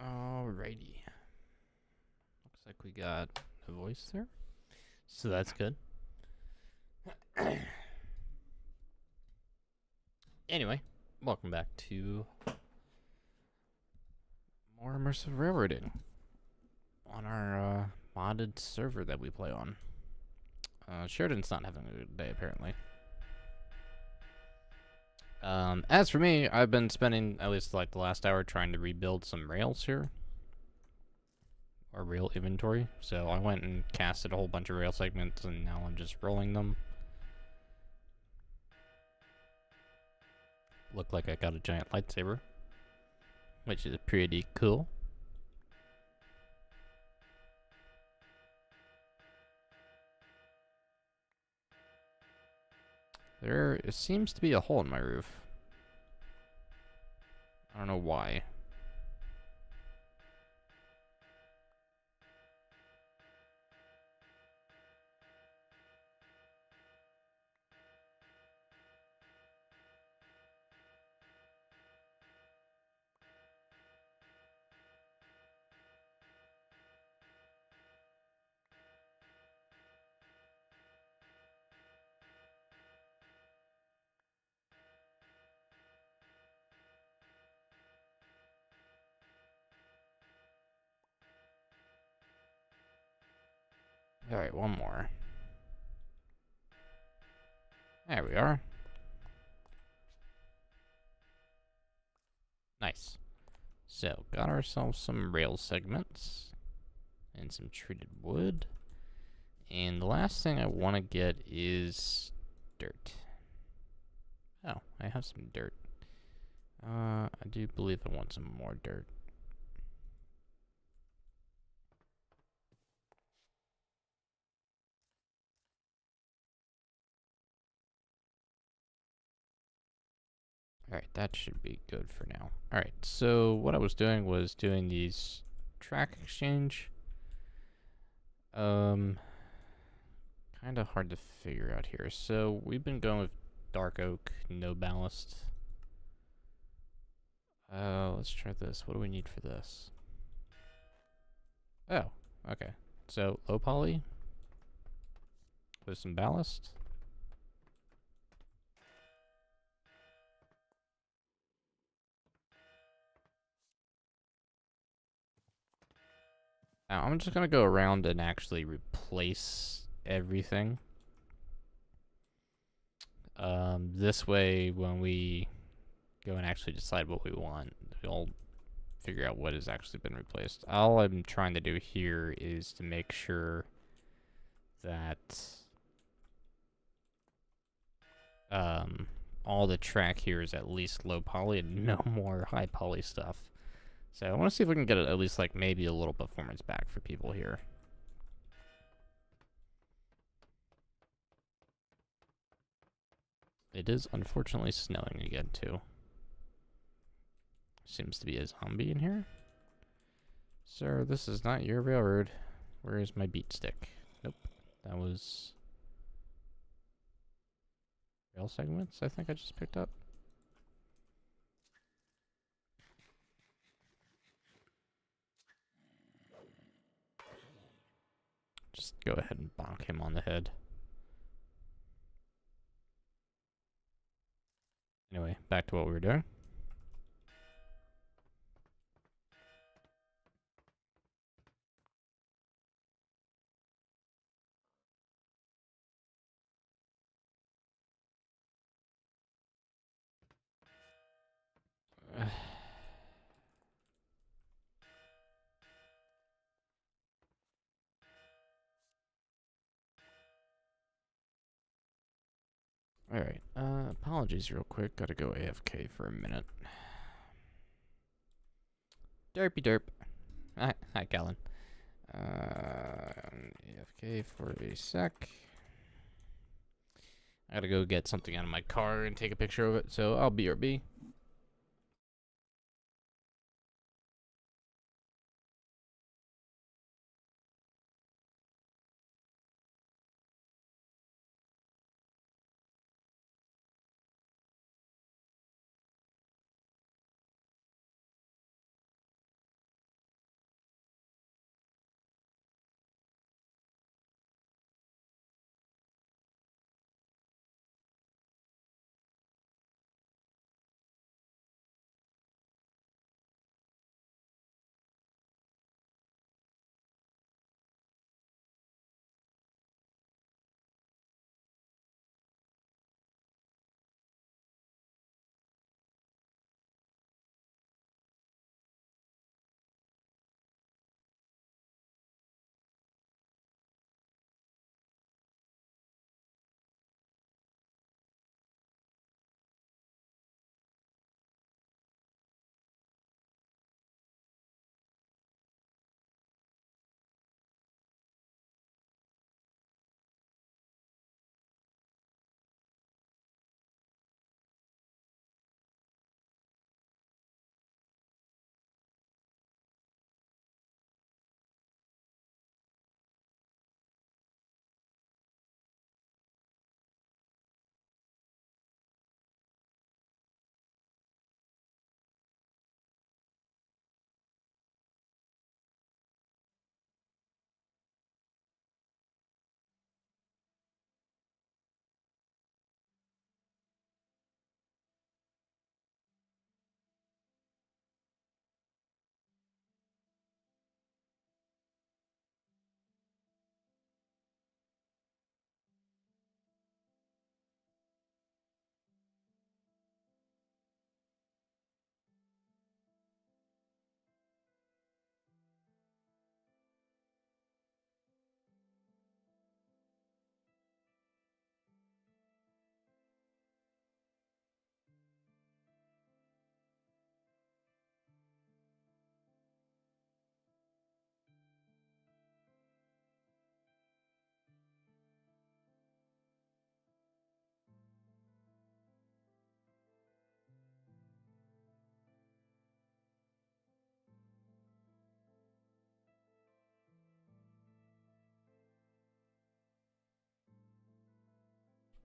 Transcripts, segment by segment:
Alrighty. Looks like we got a voice there. So that's good. Anyway, welcome back to more immersive railroading on our modded server that we play on. Sheridan's not having a good day, apparently. As for me, I've been spending at least like the last hour trying to rebuild some rails here. Or rail inventory. So I went and casted a whole bunch of rail segments and now I'm just rolling them. Look like I got a giant lightsaber, which is pretty cool. There seems to be a hole in my roof. I don't know why. Alright, one more. There we are. Nice. So, got ourselves some rail segments and some treated wood. And the last thing I want to get is dirt. Oh, I have some dirt. I do believe I want some more dirt. Alright, that should be good for now. Alright, so what I was doing was doing these track exchange. Kind of hard to figure out here. So we've been going with dark oak, no ballast. Let's try this. What do we need for this? Oh, okay. So low poly with some ballast. Now I'm just gonna go around and actually replace everything. This way, when we go and actually decide what we want, we'll figure out what has actually been replaced. All I'm trying to do here is to make sure that all the track here is at least low poly and no more high poly stuff. So I want to see if we can get at least like maybe a little performance back for people here. It is unfortunately snowing again too. Seems to be a zombie in here. Sir, this is not your railroad. Where is my beat stick? Nope. That was rail segments I think I just picked up. Just go ahead and bonk him on the head. Anyway, back to what we were doing. Alright, apologies real quick. Gotta go AFK for a minute. Derpy derp. Hi, Callan. AFK for a sec. I gotta go get something out of my car and take a picture of it, so I'll BRB.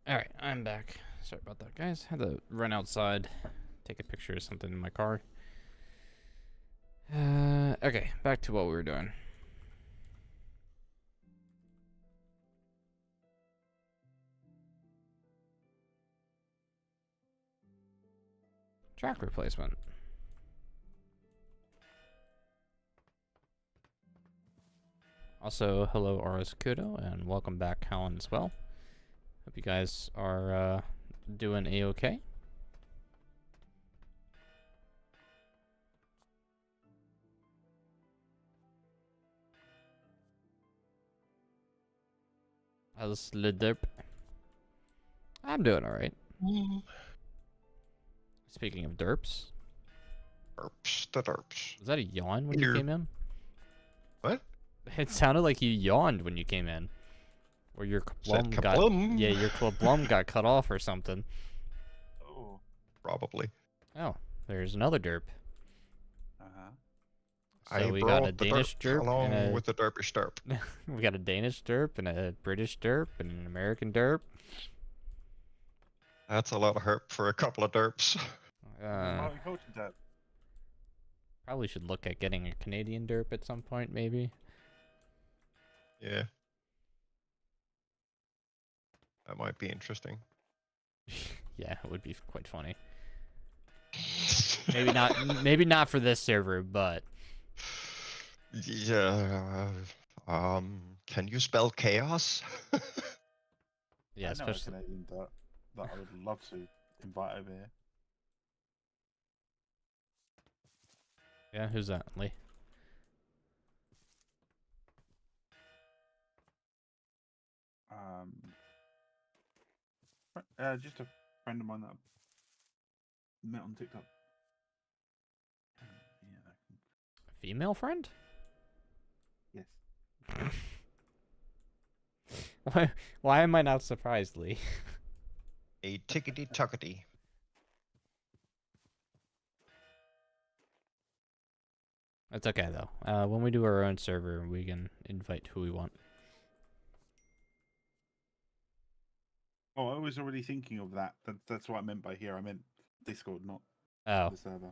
Alright, I'm back. Sorry about that, guys. Had to run outside, take a picture of something in my car. Okay, back to what we were doing. Track replacement. Also, hello Aras Kudo, and welcome back Helen as well. Hope you guys are doing a-okay. How's the derp? I'm doing alright. Speaking of derps. Derps, the derps. Was that a yawn when you came in? What? It sounded like you yawned when you came in. Or your kablum got... Yeah, your kablum got cut off or something. Oh. Probably. Oh, there's another derp. Uh-huh. So we got a Danish derp along and with the derpish derp. we got a Danish derp and a British derp and an American derp. That's a lot of herp for a couple of derps. Multicultural derp. Probably should look at getting a Canadian derp at some point, maybe. Yeah. That might be interesting. Yeah, it would be quite funny. Maybe not for this server, but yeah. Can you spell chaos? yeah, I know especially a Canadian derp that I would love to invite over here. yeah. Who's that, Lee? Just a friend of mine that I met on TikTok. Yeah, A female friend? yes. Why am I not surprised, Lee? A tickety tuckety. That's okay though. When we do our own server, we can invite who we want. Oh, I was already thinking of that. That's what I meant by here. I meant Discord, not Oh, the server.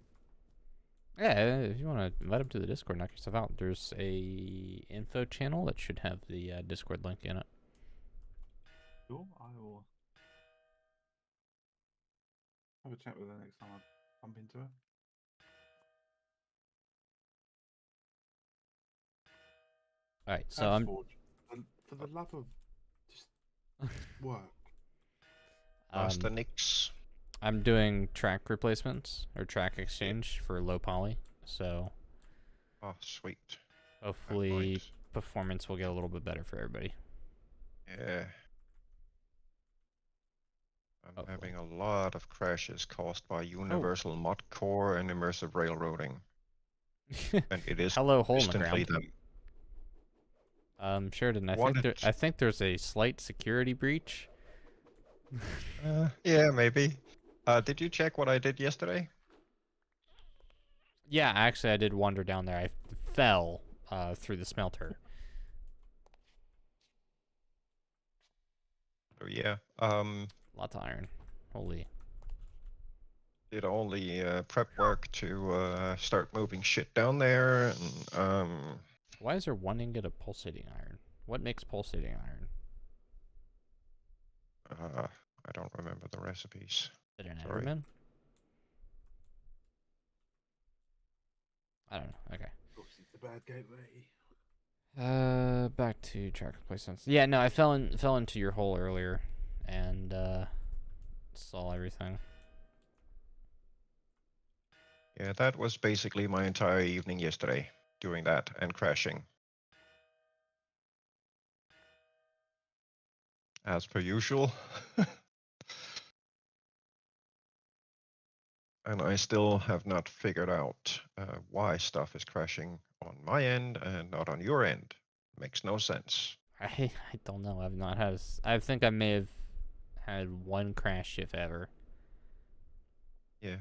yeah. If you want to invite them to the Discord, knock yourself out. There's a info channel that should have the Discord link in it. Sure, I will have a chat with her next time I bump into her. All right, so I'm for the love of just work. Master Nix. I'm doing track replacements or track exchange for low poly, so Oh, sweet. hopefully performance will get a little bit better for everybody. Yeah. I'm Hopefully. having a lot of crashes caused by universal mod core and immersive railroading. And it is Hello, hole in the constantly ground. them. Sheridan, Wanted- I think there's a slight security breach. Yeah, maybe. Did you check what I did yesterday? Yeah, actually, I did wander down there. I fell through the smelter. Oh yeah. Lots of iron. Holy. Did all the prep work to start moving shit down there, and Why is there one ingot of pulsating iron? What makes pulsating iron? I don't remember the recipes. Is it an Sorry. Enderman? I don't know. Okay. Of course, it's a bad gateway. Back to track replacements. Yeah, no, I fell into your hole earlier, and saw everything. Yeah, that was basically my entire evening yesterday, doing that and crashing. As per usual. And I still have not figured out why stuff is crashing on my end and not on your end. Makes no sense. I don't know. I've not had. I think I may have had one crash, if ever. Yeah.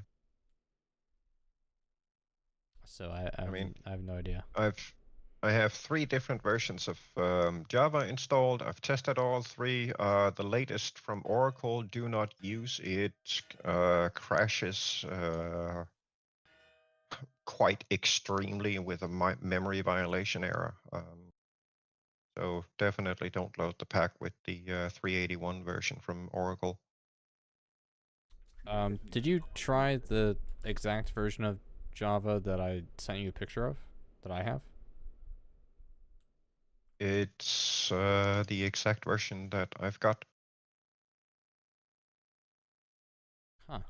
So I mean, I have no idea. I've I have 3 different versions of Java installed. I've tested all 3. The latest from Oracle, do not use it, crashes quite extremely with a memory violation error. So definitely don't load the pack with the 381 version from Oracle. Did you try the exact version of Java that I sent you a picture of, that I have? It's the exact version that I've got. Huh.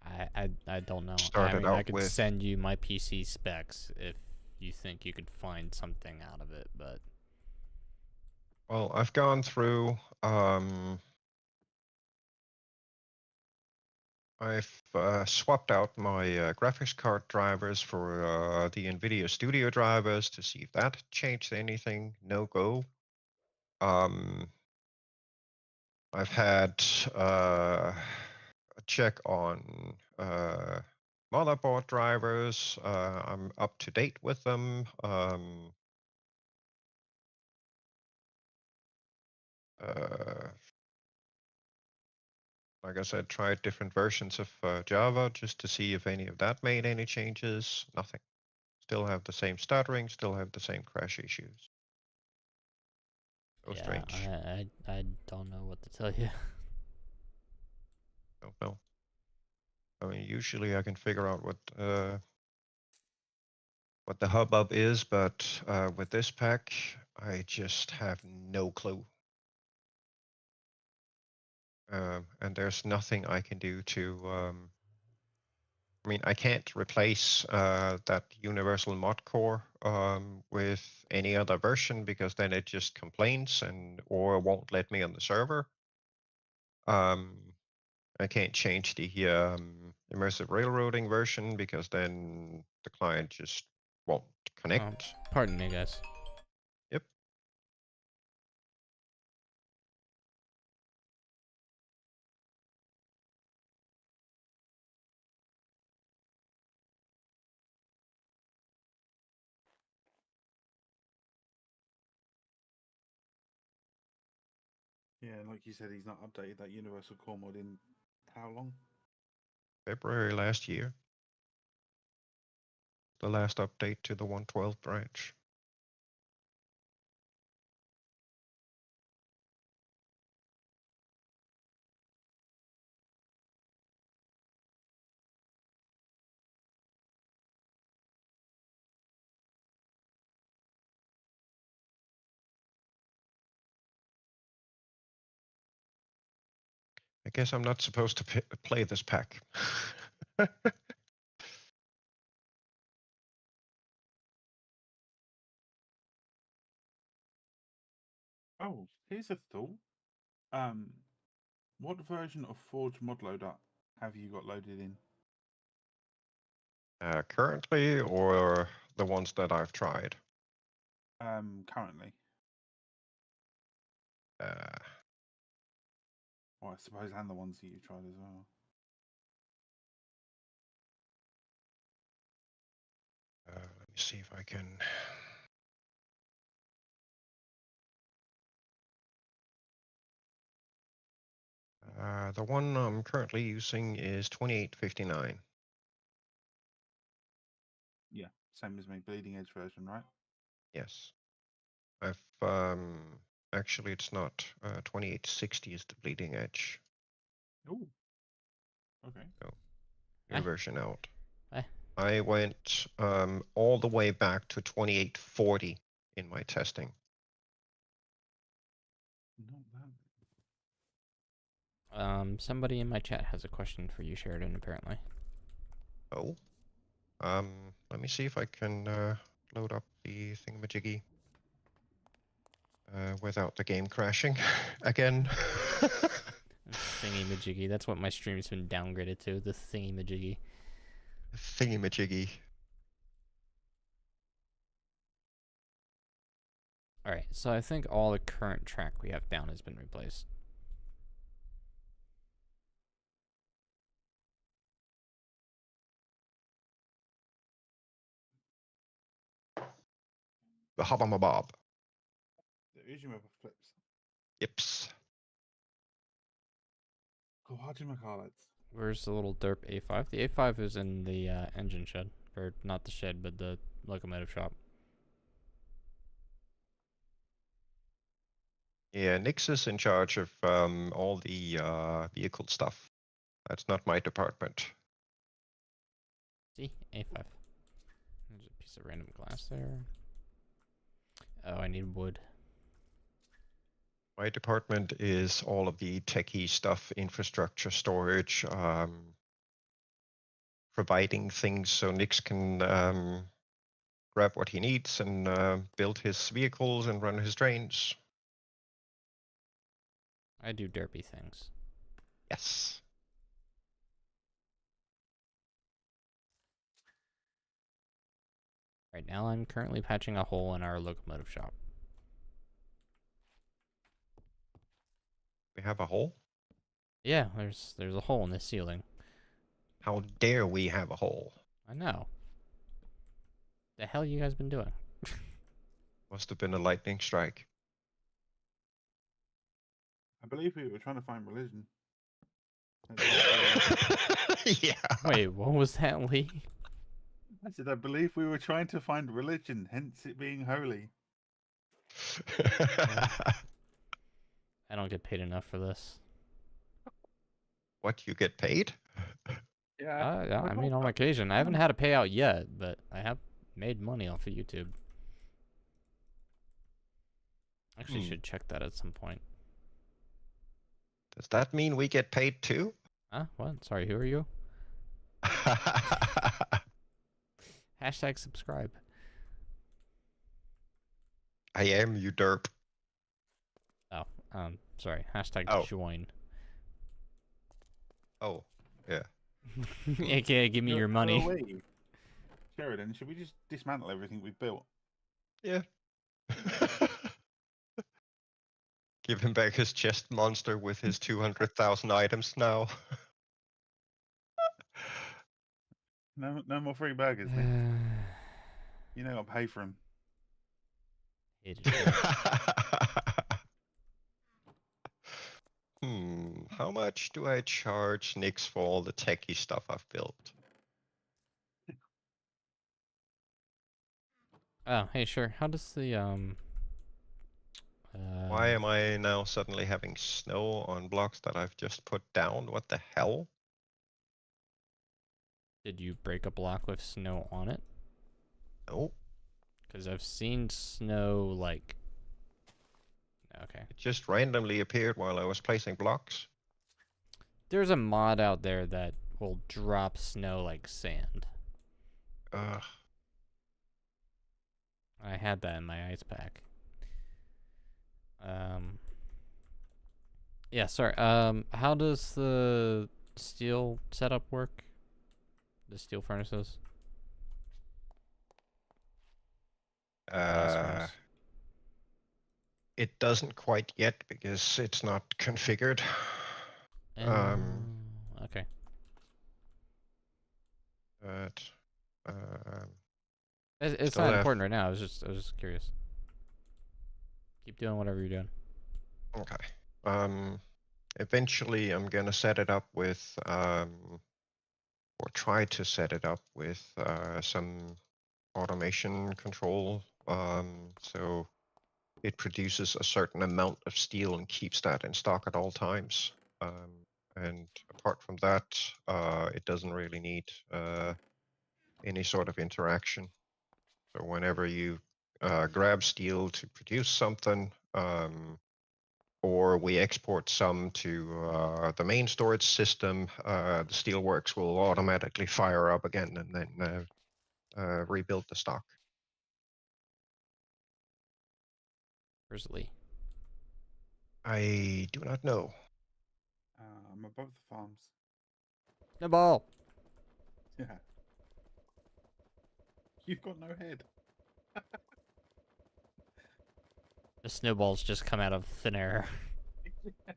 I don't know. I Started mean, I out could with, send you my PC specs if you think you could find something out of it, but well, I've gone through, I've swapped out my graphics card drivers for the NVIDIA Studio drivers to see if that changed anything. No go. I've had a check on motherboard drivers. I'm up to date with them. Like I said, tried different versions of Java just to see if any of that made any changes. Nothing. Still have the same stuttering, still have the same crash issues. So yeah, strange. I don't know what to tell you. Don't know. I mean, usually I can figure out what the hubbub is, but with this pack, I just have no clue. And there's nothing I can do to. I mean, I can't replace that universal mod core with any other version because then it just complains and or won't let me on the server. I can't change the immersive railroading version because then the client just won't connect. Pardon me, guys. Yep. Yeah, like you said, he's not updated that universal core mod in how long? February last year, the last update to the 112 branch. I guess I'm not supposed to play this pack. Oh, here's a thought. Um, what version of Forge mod loader have you got loaded in? Currently, or the ones that I've tried. Currently. Uh, Well, I suppose, and the ones that you've tried as well. let me see if I can. The one I'm currently using is 2859. Yeah, same as me, bleeding edge version, right? Yes. I've actually it's not 2860 is the bleeding edge. Oh, okay. So new version out. Eh. I went all the way back to 2840 in my testing. Not that. Somebody in my chat has a question for you, Sheridan, apparently. Oh. Let me see if I can load up the thingamajiggy without the game crashing again. Thingy-majiggy. That's what my stream's been downgraded to, the thingy-majiggy. Thingamajiggy. Alright, so I think all the current track we have down has been replaced. The hobamabob. The Ujima flips. Yips. Kohajimakala. Where's the little derp A5? The A5 is in the engine shed. Or not the shed, but the locomotive shop. Yeah, Nix is in charge of all the vehicle stuff. That's not my department. See? A5. There's a piece of random glass there. Oh, I need wood. My department is all of the techie stuff, infrastructure, storage, providing things so Nix can grab what he needs and build his vehicles and run his trains. I do derpy things. Yes. Right now I'm currently patching a hole in our locomotive shop. We have a hole? Yeah, there's a hole in the ceiling. How dare we have a hole? I know. The hell you guys been doing? Must have been a lightning strike. I believe we were trying to find religion. Yeah. Wait, what was that, Lee? I said, I believe we were trying to find religion, hence it being holy. I don't get paid enough for this. What, you get paid? Yeah, I mean, on occasion. I haven't had a payout yet, but I have made money off of YouTube. Actually, should check that at some point. Does that mean we get paid too? Huh? What? Sorry, who are you? Hashtag subscribe. I am, you derp. Oh, sorry. Hashtag join. Oh, yeah. AKA, give me your money. Wait. Sheridan, should we just dismantle everything we've built? Yeah. Give him back his chest monster with his 200,000 items now. No more free burgers, Nick. You know I'll pay for them. How much do I charge Nix for all the techie stuff I've built? Oh, hey, sure. How does the Why am I now suddenly having snow on blocks that I've just put down? What the hell? Did you break a block with snow on it? Nope. Because I've seen snow, like... Okay. It just randomly appeared while I was placing blocks. There's a mod out there that will drop snow like sand. Ugh. I had that in my ice pack. Yeah, sorry. How does the steel setup work? The steel furnaces? Blast furnace. It doesn't quite yet because it's not configured. Okay. But It's not important right now. I was just curious. Keep doing whatever you're doing. okay. Eventually I'm gonna set it up with or try to set it up with some automation control. So it produces a certain amount of steel and keeps that in stock at all times. And apart from that, it doesn't really need any sort of interaction. So whenever you grab steel to produce something, or we export some to the main storage system, the steelworks will automatically fire up again and then rebuild the stock. Where's Lee? I do not know. I'm above the farms. No ball. Yeah. You've got no head. The snowballs just come out of thin air. Are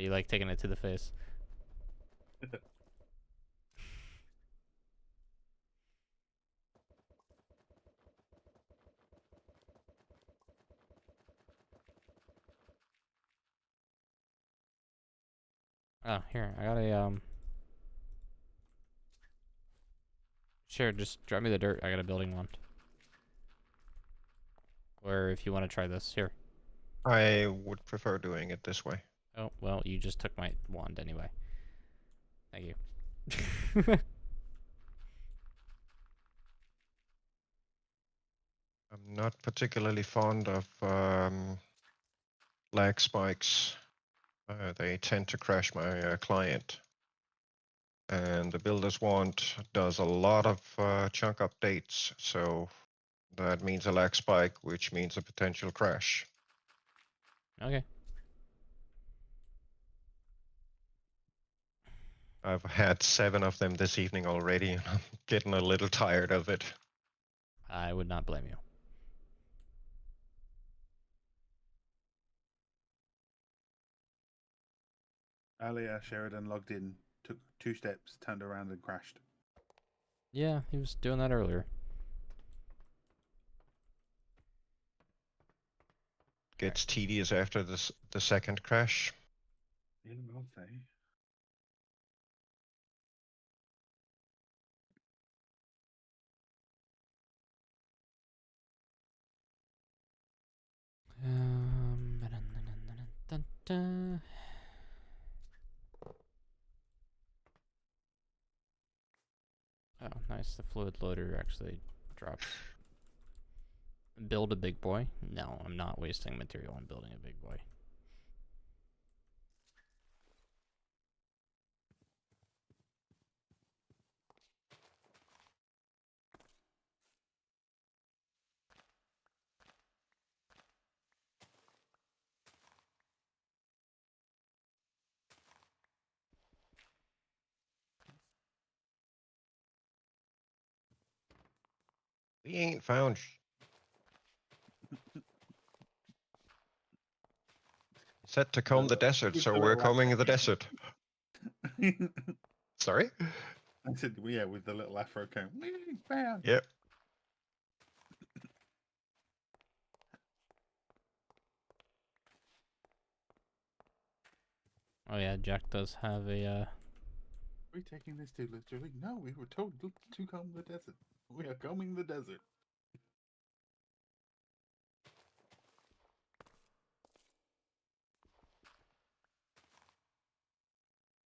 you like taking it to the face? Oh, here, I got a, Sure, just drop me the dirt. I got a building wand. Or if you want to try this, here. I would prefer doing it this way. Oh, well, you just took my wand anyway. Thank you. I'm not particularly fond of lag spikes. They tend to crash my client. And the Builder's Wand does a lot of chunk updates, so that means a lag spike, which means a potential crash. Okay. I've had 7 of them this evening already, and I'm getting a little tired of it. I would not blame you. Earlier, Sheridan logged in, took 2 steps, turned around and crashed. Yeah, he was doing that earlier. Gets tedious after the second crash. Yeah, I'll say. Oh, nice. The fluid loader actually drops. Build a big boy? No, I'm not wasting material on building a big boy. We ain't found. Set to comb the desert, so we're combing the desert. Sorry? I said, well, yeah, with the little afro comb. Bam. Yep. Oh yeah, Jack does have a, Are we taking this too literally? No, we were told to comb the desert. We are combing the desert.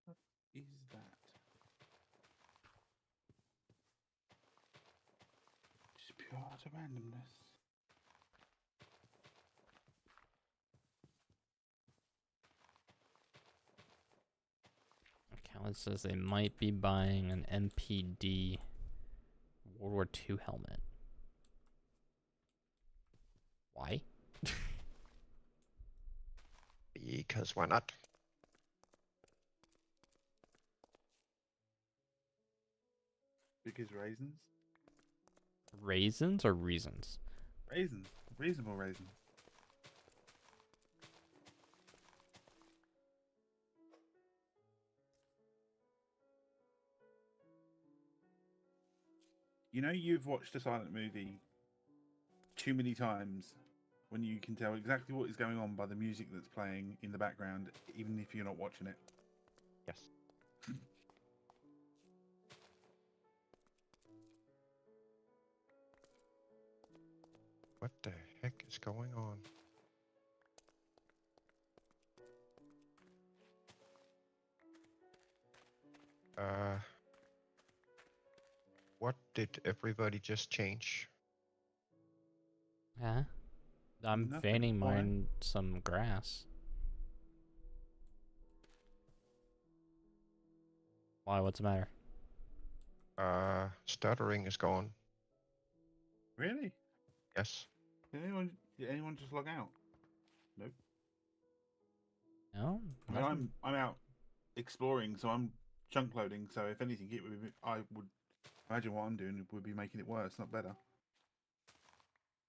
What is that? Just pure utter randomness. Callan says they might be buying an MPD World War II helmet. Why? Because why not? Because raisins? Raisins or reasons? Raisins. Reasonable raisins. You know, you've watched a silent movie too many times when you can tell exactly what is going on by the music that's playing in the background, even if you're not watching it. Yes. What the heck is going on? What did everybody just change? Huh? I'm Nothing. fanning Why? mine some grass. Why? What's the matter? Stuttering is gone. Really? Yes. Did anyone just log out? Nope. No? I mean, Nothing? I'm out exploring, so I'm chunk loading. So if anything, it would be, I would imagine what I'm doing would be making it worse, not better.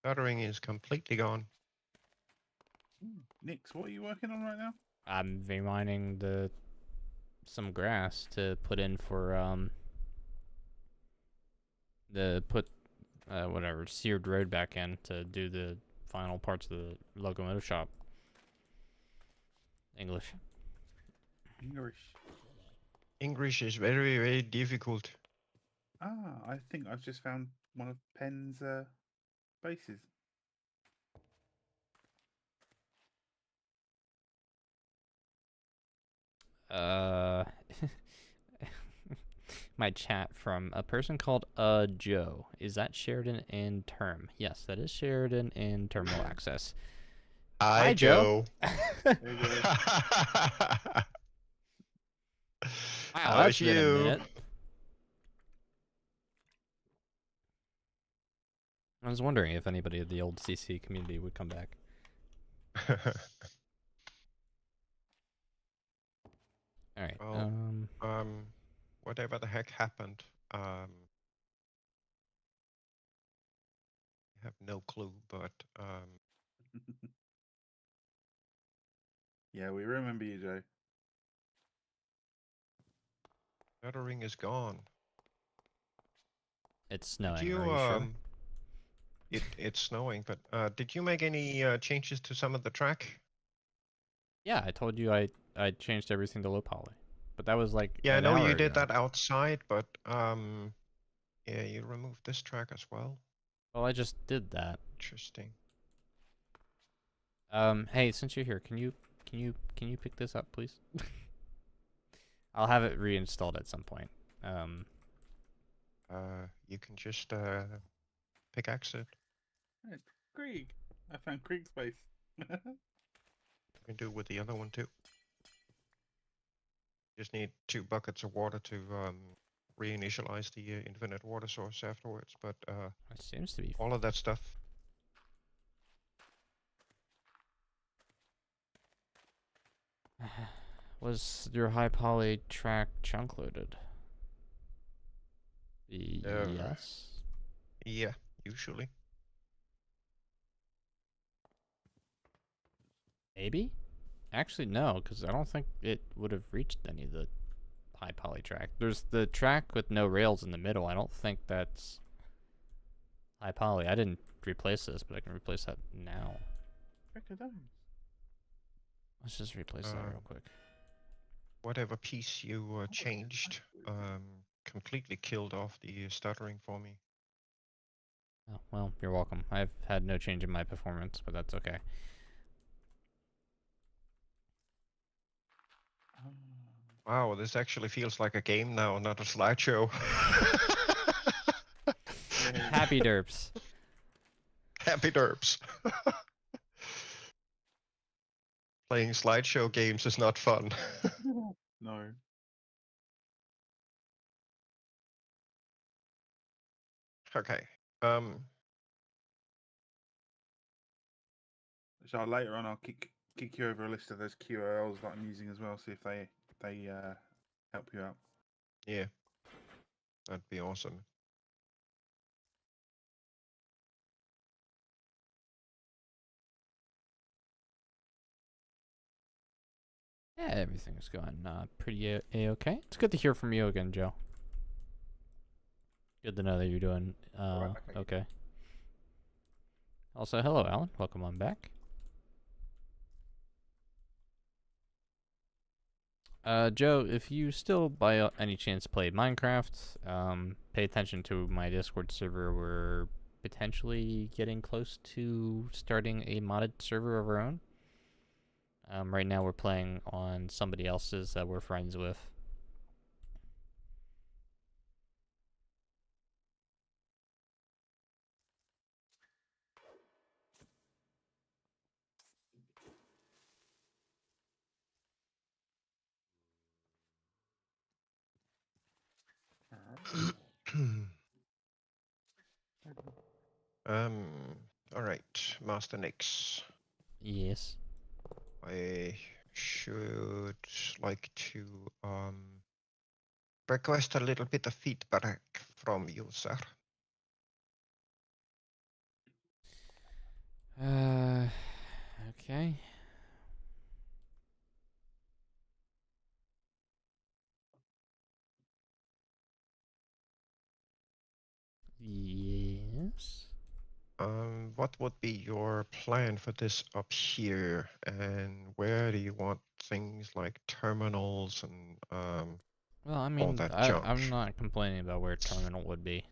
Stuttering is completely gone. Nix, what are you working on right now? I'm mining some grass to put in for whatever seared road back in to do the final parts of the locomotive shop. English. English. English is very, very difficult. Ah, I think I've just found one of Penn's bases. My chat from a person called Joe. Is that Sheridan and Term? Yes, that is Sheridan and Terminal Access. Hi, Joe. There you go. Wow, How's that's been a you? minute. I was wondering if anybody of the old CC community would come back. All right. Well, whatever the heck happened, I have no clue, but Yeah, we remember you, Joe. Derp'neering is gone. It's snowing. Did you, Are you sure? it's snowing, but did you make any changes to some of the track? Yeah, I told you I changed everything to low poly, but that was like Yeah, I an know hour you did ago. that outside, but yeah, you removed this track as well. Well, I just did that. Interesting. Hey, since you're here, can you pick this up, please? I'll have it reinstalled at some point. You can just pickaxe it. Hey, Krieg. I found Krieg's base. You can do with the other one too. Just need 2 buckets of water to reinitialize the infinite water source afterwards, but it seems to be. all of that stuff. Was your high poly track chunk loaded? Yes. Yeah, usually. Maybe? Actually, no, because I don't think it would have reached any of the high poly track. There's the track with no rails in the middle. I don't think that's high poly. I didn't replace this, but I can replace that now. Let's just replace that real quick. Whatever piece you changed completely killed off the stuttering for me. Oh, well, you're welcome. I've had no change in my performance, but that's okay. Wow, this actually feels like a game now, not a slideshow. Happy derps. Happy derps. Playing slideshow games is not fun. No. Okay. So later on, I'll kick you over a list of those QRLs that I'm using as well. See if they help you out. Yeah, that'd be awesome. Yeah, everything's going pretty a-okay. It's good to hear from you again, Joe. Good to know that you're doing okay. Also, hello, Alan. Welcome on back. Joe, if you still by any chance play Minecraft, pay attention to my Discord server. We're potentially getting close to starting a modded server of our own. Right now we're playing on somebody else's that we're friends with. All right, Master Nix. Yes. I should like to request a little bit of feedback from you, sir. Okay. Yes. What would be your plan for this up here, and where do you want things like terminals and Well, I all mean, that I'm junk. not complaining about where terminal would be.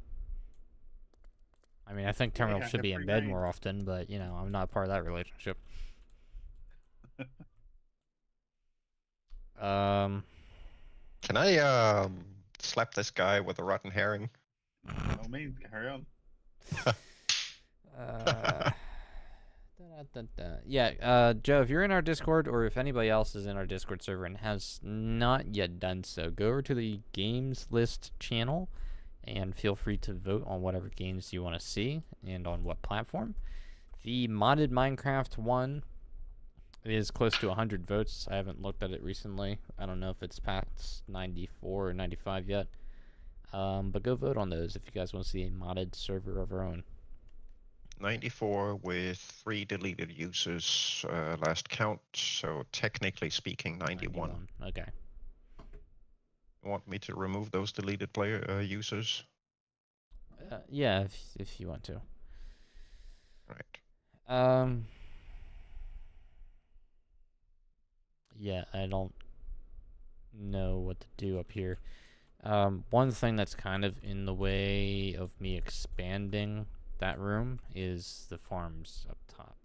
I mean, I think Yeah, terminal I should have be in free bed reign. more often, but you know, I'm not part of that relationship. Um, Can I slap this guy with a rotten herring? By all means, carry on. uh, yeah, Joe, if you're in our Discord, or if anybody else is in our Discord server and has not yet done so, go over to the games list channel and feel free to vote on whatever games you want to see and on what platform. The modded Minecraft one is close to 100 votes. I haven't looked at it recently. I don't know if it's past 94 or 95 yet. But go vote on those if you guys want to see a modded server of our own. 94 with 3 deleted users last count, so technically speaking 91. Okay. You want me to remove those deleted player users? Yeah, if you want to. Right. Yeah, I don't know what to do up here. One thing that's kind of in the way of me expanding that room is the farms up top.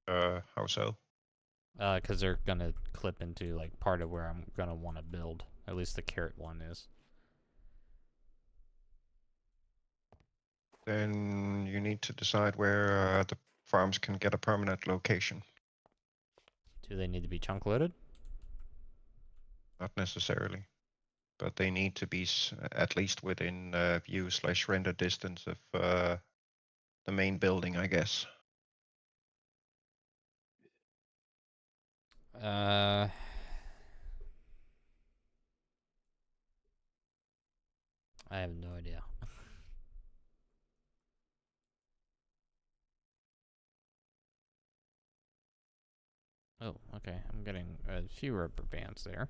How so? Because they're gonna clip into like part of where I'm gonna want to build. At least the carrot one is. Then you need to decide where the farms can get a permanent location. Do they need to be chunk loaded? Not necessarily, but they need to be at least within view/render distance of the main building, I guess. I have no idea. Oh, okay. I'm getting a few rubber bands there.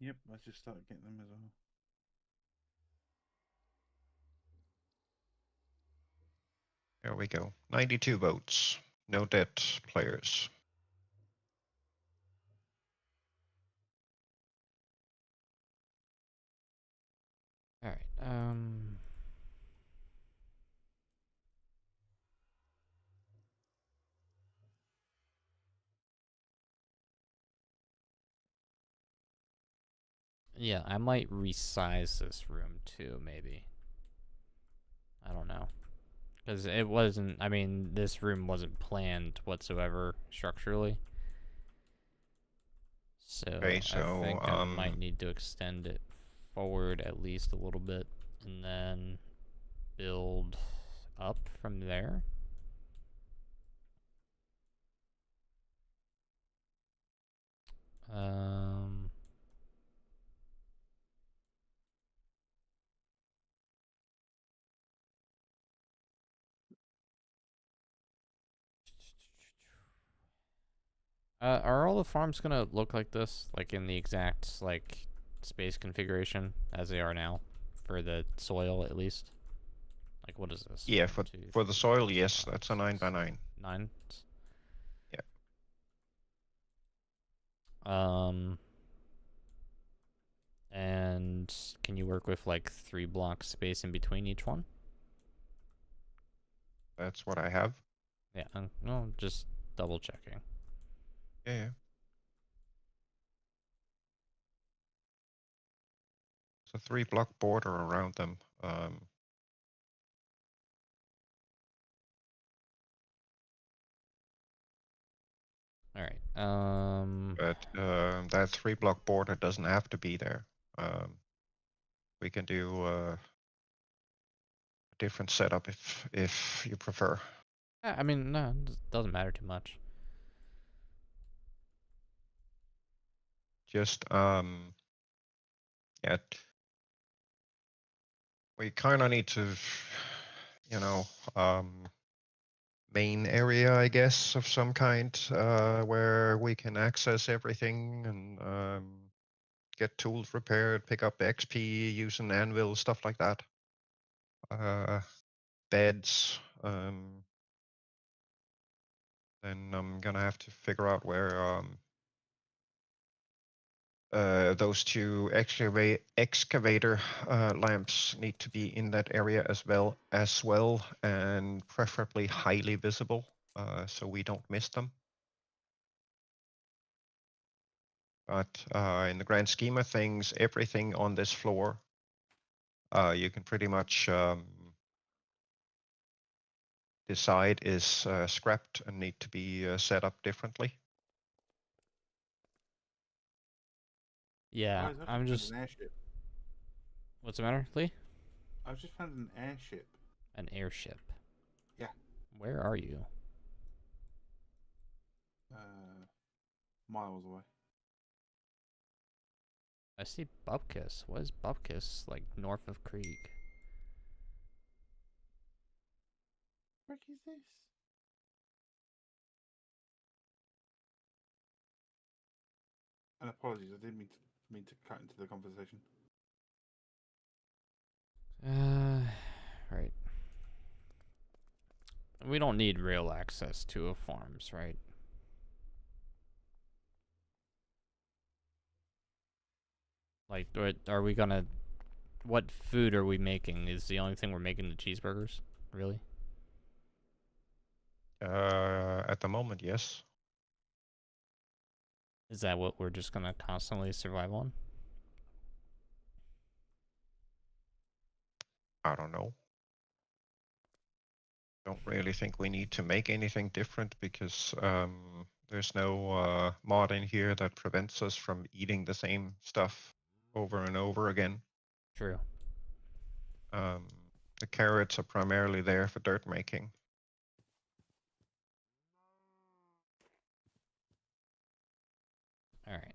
Yep, let's just start getting them as well. There we go. 92 votes. No dead players. All right. Yeah, I might resize this room too, maybe. I don't know. Because it wasn't, I mean, this room wasn't planned whatsoever structurally. So, Okay, I so think I might need to extend it forward at least a little bit and then build up from there. Are all the farms gonna look like this, like in the exact like space configuration as they are now, for the soil at least? Like, what is this? yeah, 1, for 2, for the 3, soil, 4, yes, 5, that's a 9 by 9. 9. Yeah. And can you work with like 3 blocks space in between each one? That's what I have. Yeah. No, just double checking. Yeah. It's a 3-block border around them. All right. But that 3-block border doesn't have to be there. We can do a different setup if you prefer. I mean, no, it doesn't matter too much. Just yeah, we kind of need to, you know, main area, I guess, of some kind, where we can access everything and get tools repaired, pick up XP, use an anvil, stuff like that. Beds. then I'm gonna have to figure out where those two excavator lamps need to be in that area as well, and preferably highly visible, so we don't miss them. But in the grand scheme of things, everything on this floor, you can pretty much decide is scrapped and need to be set up differently. Yeah, Guys, I've I'm just just. found an airship. What's the matter, Lee? I've just found an airship. An airship. Yeah. Where are you? Miles away. I see Bupkis. What is Bupkis? Like north of Krieg. What is this? And apologies, I didn't mean to cut into the conversation. Right. We don't need rail access to farms, right? Like, are we gonna... What food are we making? Is the only thing we're making the cheeseburgers? Really? At the moment, yes. Is that what we're just gonna constantly survive on? I don't know. Don't really think we need to make anything different because there's no mod in here that prevents us from eating the same stuff over and over again. True. The carrots are primarily there for dirt making. All right.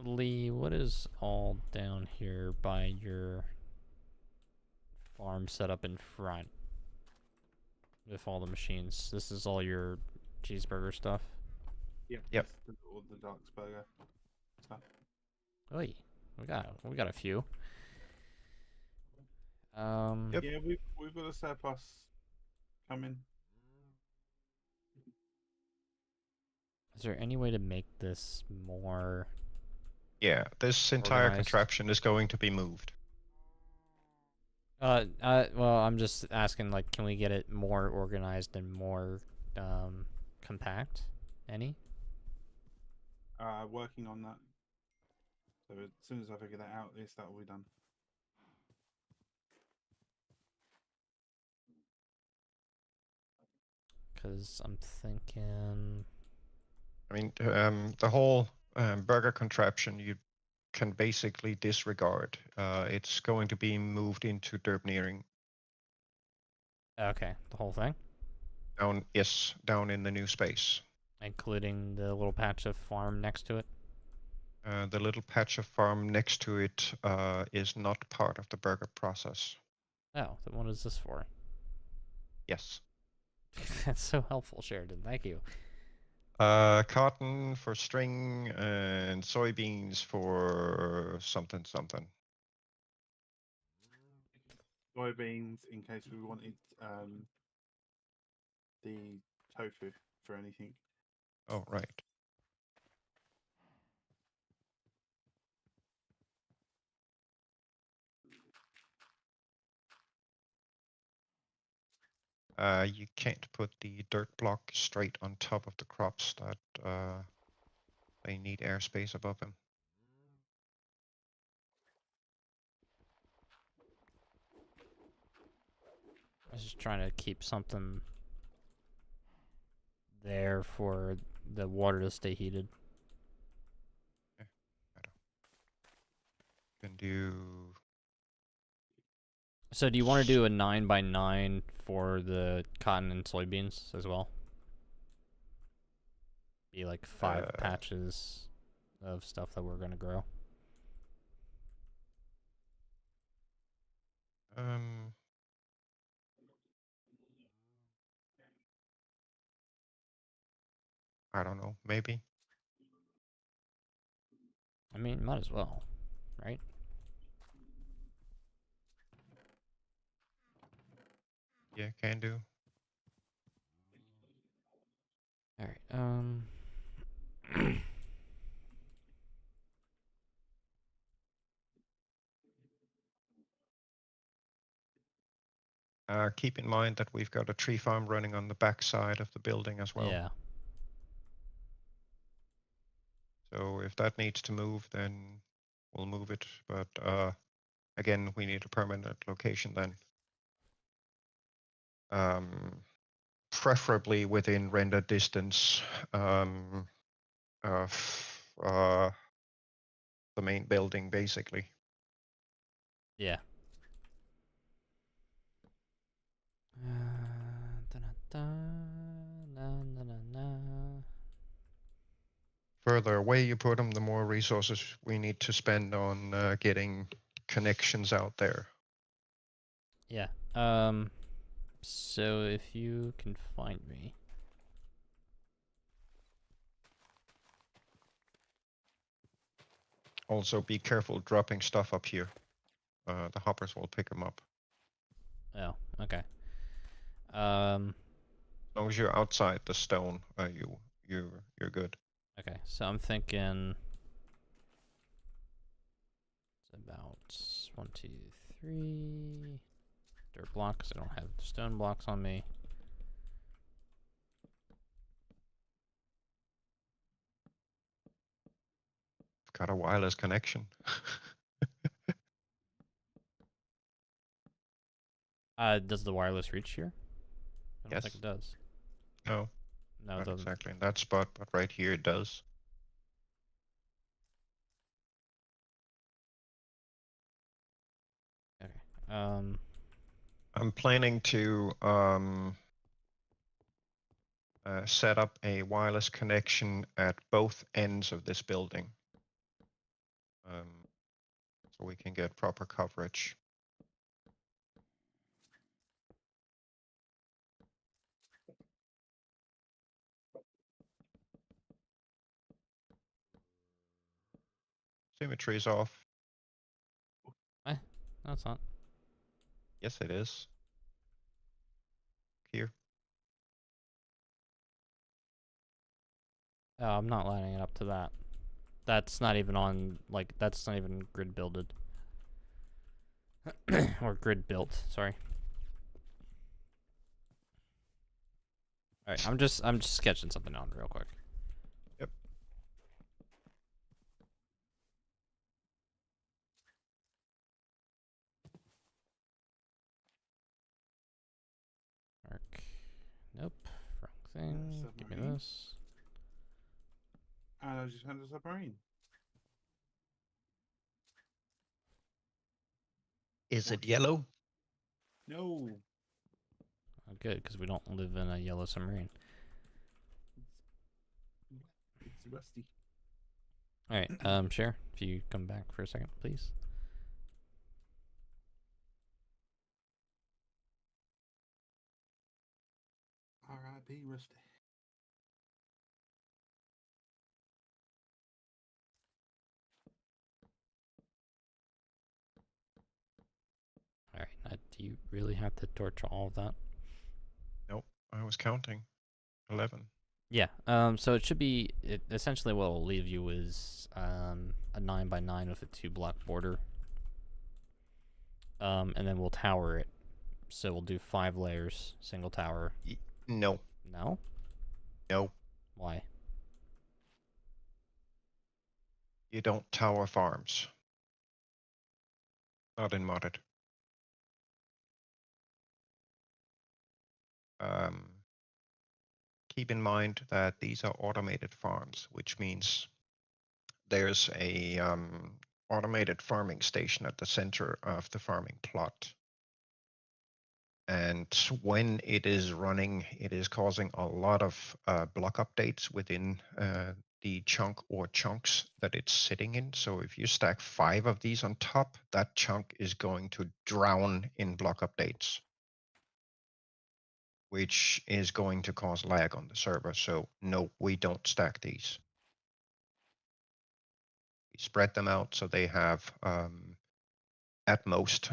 Lee, what is all down here by your farm set up in front with all the machines? This is all your cheeseburger stuff? Yep. Yep. All the Dark's burger stuff. Oy, we got a few. Yep. Yeah, we've got a surplus coming. Is there any way to make this more... Yeah, this entire Organized. contraption is going to be moved. Well, I'm just asking, like, can we get it more organized and more, compact? Any? Working on that. So as soon as I figure that out, that will be done. Because I'm thinking... I mean, the whole burger contraption you can basically disregard. It's going to be moved into Derp'neering. Okay, the whole thing? Down in the new space. Including the little patch of farm next to it? The little patch of farm next to it is not part of the burger process. Oh, then what is this for? Yes. That's so helpful, Sheridan. Thank you. Cotton for string and soybeans for something. Soybeans in case we wanted the tofu for anything. Oh, right. You can't put the dirt block straight on top of the crops that they need airspace above them. I was just trying to keep something there for the water to stay heated. Can do. So do you want to do a 9x9 for the cotton and soybeans as well? Be like 5 patches of stuff that we're going to grow. I don't know, maybe. I mean, might as well, right? Yeah, can do. All right. Keep in mind that we've got a tree farm running on the back side of the building as well. Yeah. So if that needs to move, then we'll move it. But again, we need a permanent location then. Preferably within render distance of the main building, basically. Yeah. Da-da-da, na, na, na, na. Further away you put them, the more resources we need to spend on getting connections out there. Yeah. So if you can find me. Also, be careful dropping stuff up here. The hoppers will pick them up. Oh, okay. As long as you're outside the stone, you're good. Okay, so I'm thinking it's about 1, 2, 3 dirt blocks. I don't have stone blocks on me. Got a wireless connection. Does the wireless reach here? I don't Yes. think it does. No, No, it not doesn't. exactly in that spot, but right here it does. Okay. I'm planning to set up a wireless connection at both ends of this building, so we can get proper coverage. Symmetry's off. No, it's not. Yes, it is. Here. Oh, I'm not lining it up to that. That's not even on, like, that's not even grid builded. Or grid built, sorry. Alright, I'm just sketching something out real quick. Yep. Arc. Nope. Wrong thing. Give me Submarine. this. And I just found a submarine. Is What? it yellow? No. Oh, good, because we don't live in a yellow submarine. It's rusty. Alright, Cher, if you come back for a second, please. R.I.P. Rusty. Alright, do you really have to torch all of that? Nope. I was counting. 11. Yeah, so it should be, essentially what will leave you is, a 9x9 with a 2-block border. And then we'll tower it. So we'll do 5 layers, single tower. No. No? No. Why? You don't tower farms. Not in modded. Keep in mind that these are automated farms, which means there's a automated farming station at the center of the farming plot. And when it is running, it is causing a lot of block updates within the chunk or chunks that it's sitting in. So if you stack 5 of these on top, that chunk is going to drown in block updates, which is going to cause lag on the server. So no, we don't stack these. We spread them out so they have at most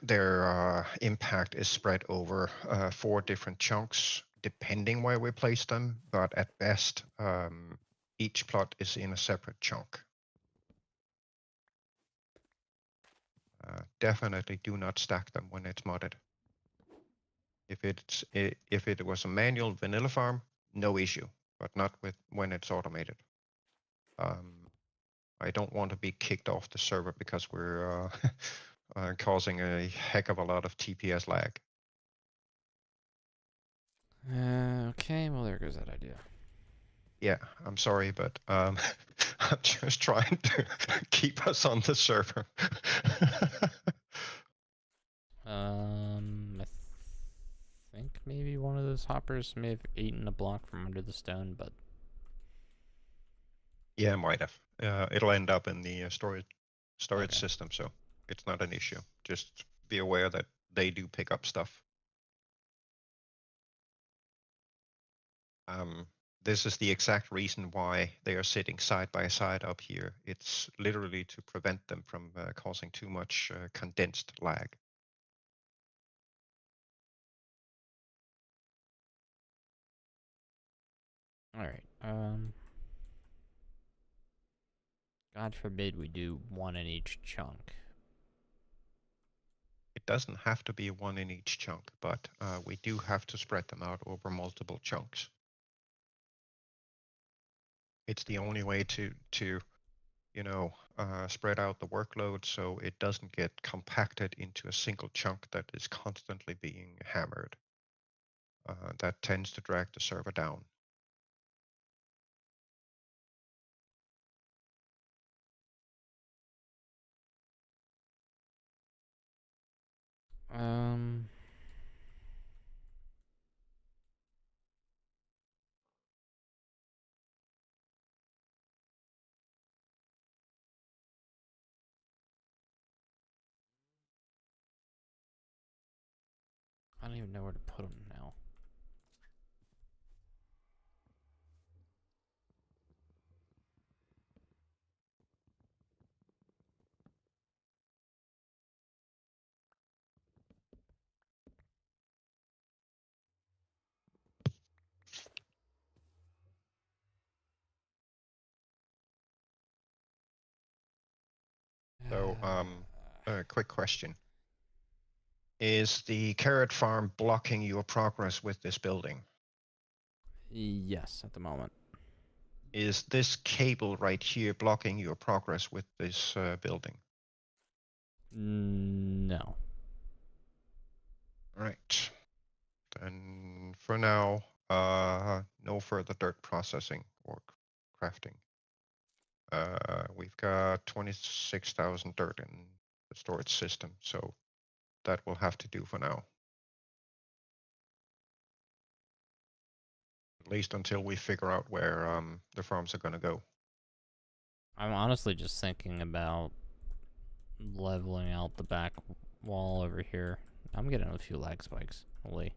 their impact is spread over 4 different chunks, depending where we place them. But at best, each plot is in a separate chunk. Definitely do not stack them when it's modded. If it was a manual vanilla farm, no issue, but not when it's automated. I don't want to be kicked off the server because we're causing a heck of a lot of TPS lag. Okay, well there goes that idea. Yeah, I'm sorry, but I'm just trying to keep us on the server. I think maybe one of those hoppers may have eaten a block from under the stone, but Yeah, might have. It'll end up in the storage Okay. system, so it's not an issue. Just be aware that they do pick up stuff. This is the exact reason why they are sitting side by side up here. It's literally to prevent them from causing too much condensed lag. all right. God forbid we do one in each chunk. It doesn't have to be one in each chunk, but we do have to spread them out over multiple chunks. It's the only way to spread out the workload so it doesn't get compacted into a single chunk that is constantly being hammered. That tends to drag the server down. I don't even know where to put them now. So, a quick question. Is the carrot farm blocking your progress with this building? Yes, at the moment. Is this cable right here blocking your progress with this building? No. All right. Then for now, no further dirt processing or crafting. We've got 26,000 dirt in the storage system, so that will have to do for now. At least until we figure out where the farms are going to go. I'm honestly just thinking about leveling out the back wall over here. I'm getting a few lag spikes. Holy.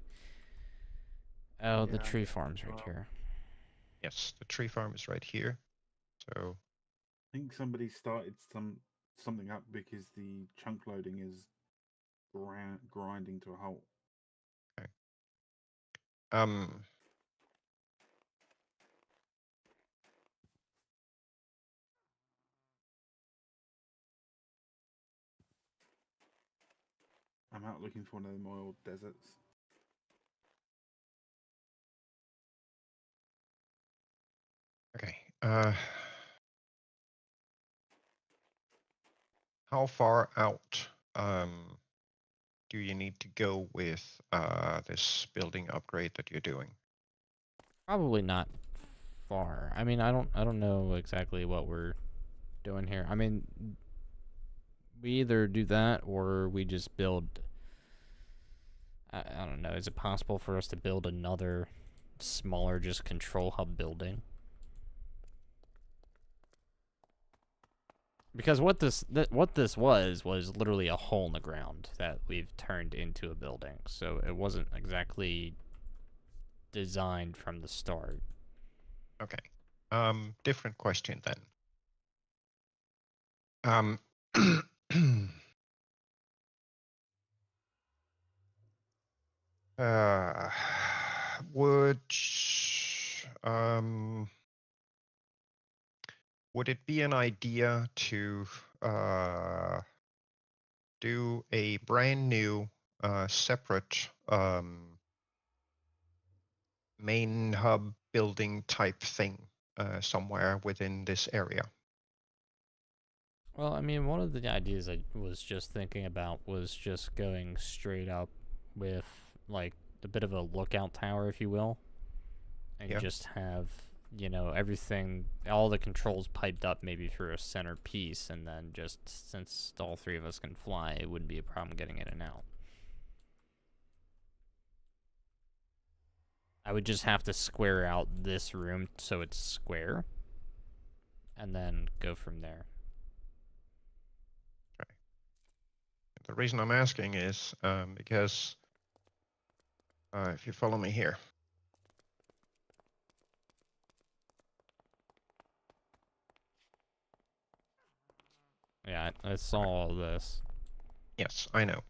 Oh, the Yeah, I tree get farm's that right as well. here. Yes, the tree farm is right here. So I think somebody started something up because the chunk loading is grinding to a halt. okay. I'm out looking for one of them oil deserts. Okay. How far out do you need to go with this building upgrade that you're doing? Probably not far. I mean, I don't know exactly what we're doing here. I mean, we either do that or we just build. I don't know. Is it possible for us to build another smaller, just control hub building? Because what this was literally a hole in the ground that we've turned into a building. So it wasn't exactly designed from the start. Okay. Different question then. Would um, would it be an idea to do a brand new separate main hub building type thing somewhere within this area? Well, I mean, one of the ideas I was just thinking about was just going straight up with, like, a bit of a lookout tower, if you will, and Yeah. just have, everything, all the controls piped up maybe through a center piece, and then just, since all three of us can fly, it wouldn't be a problem getting in and out. I would just have to square out this room so it's square, and then go from there. Okay. The reason I'm asking is because if you follow me here, Yeah, I saw all this. yes, I know.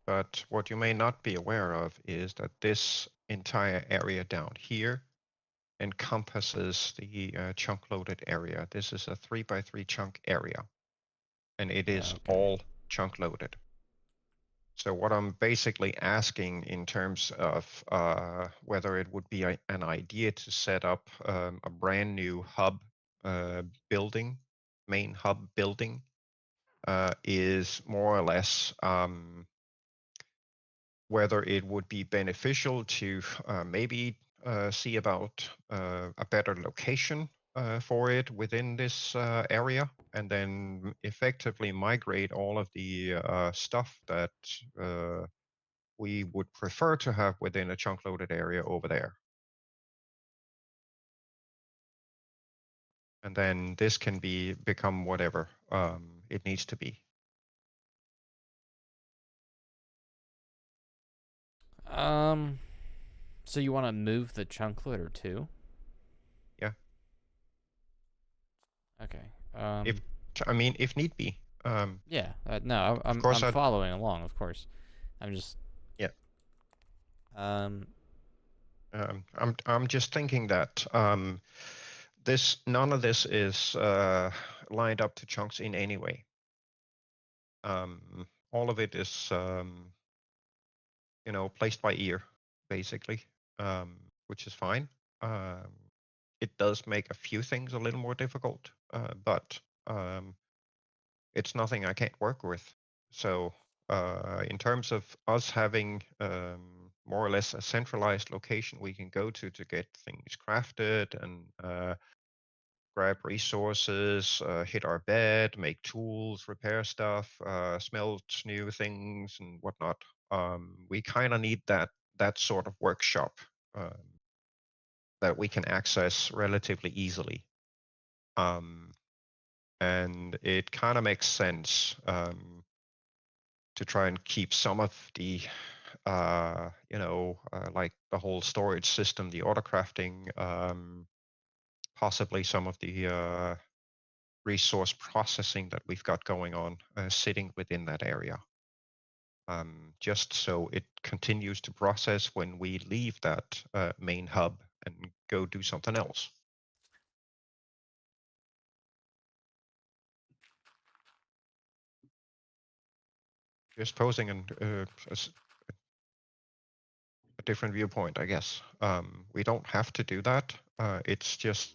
But what you may not be aware of is that this entire area down here encompasses the chunk loaded area. This is a 3x3 chunk area, and it is Okay. all chunk loaded. So what I'm basically asking in terms of whether it would be an idea to set up a brand new hub building, main hub building, is more or less whether it would be beneficial to maybe see about a better location for it within this area, and then effectively migrate all of the stuff that we would prefer to have within a chunk loaded area over there. And then this can become whatever it needs to be. So you want to move the chunk loader too? Yeah. Okay. If need be. Yeah. No, Of course, I'm following along. Of course. I'm just. yeah. Um. I'm just thinking that none of this is lined up to chunks in any way. All of it is placed by ear, basically, which is fine. It does make a few things a little more difficult, but it's nothing I can't work with. So in terms of us having more or less a centralized location we can go to get things crafted and grab resources, hit our bed, make tools, repair stuff, smelt new things and whatnot. We kind of need that sort of workshop that we can access relatively easily. And it kind of makes sense to try and keep some of the like the whole storage system, the autocrafting, possibly some of the resource processing that we've got going on sitting within that area. Just so it continues to process when we leave that main hub and go do something else. Just posing a different viewpoint, I guess. We don't have to do that. It's just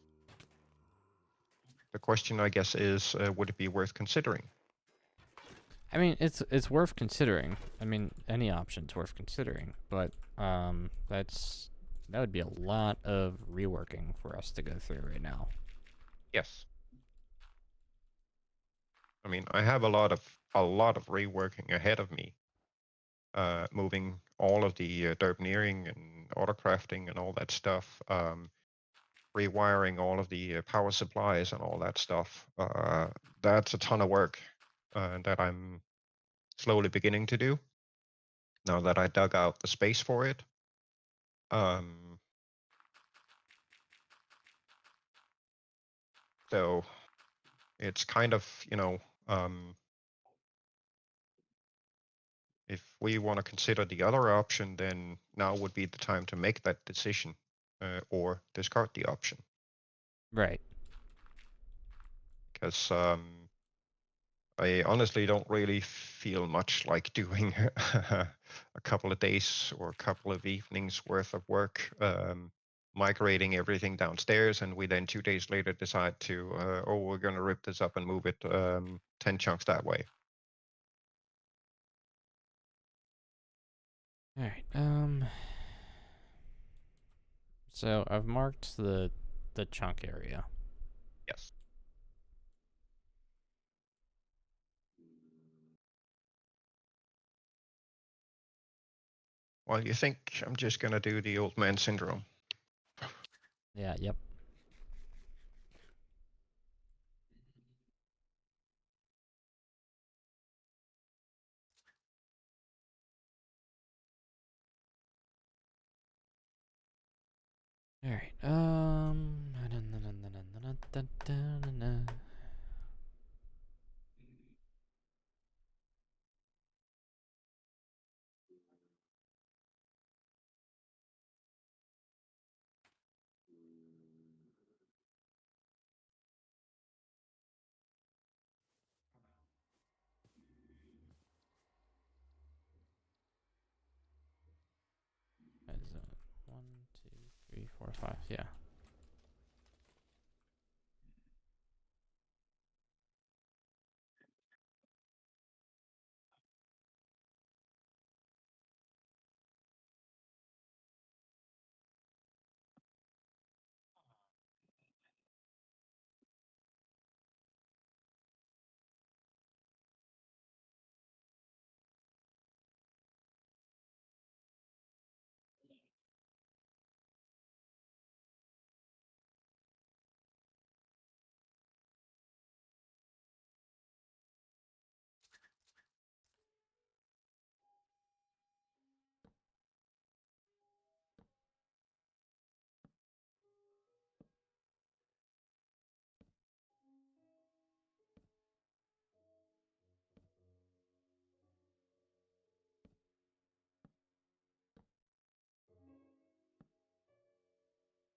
the question, I guess, is would it be worth considering? I mean, it's worth considering. I mean, any option's worth considering, but that would be a lot of reworking for us to go through right now. Yes. I mean, I have a lot of reworking ahead of me. Moving all of the Derp'neering and autocrafting and all that stuff, rewiring all of the power supplies and all that stuff. That's a ton of work that I'm slowly beginning to do now that I dug out the space for it. So it's kind of, if we want to consider the other option, then now would be the time to make that decision, or discard the option. Right. Because I honestly don't really feel much like doing a couple of days or a couple of evenings worth of work migrating everything downstairs, and we then 2 days later decide to, we're going to rip this up and move it 10 chunks that way. All right. So I've marked the chunk area. Yes. Well, you think I'm just going to do the old man syndrome. Yeah. Yep. All right. Is that 1, 2, 3, 4, 5? Yeah.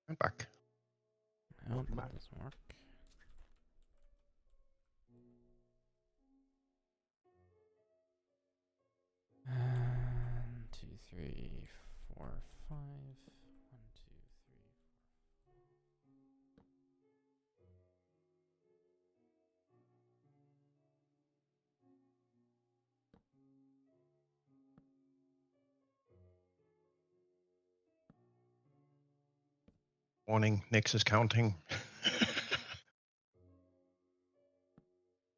I'm back. Oh, Welcome that back. doesn't work. One, 2, 3, 4, 5. 1, 2, 3. Warning, Nix is counting.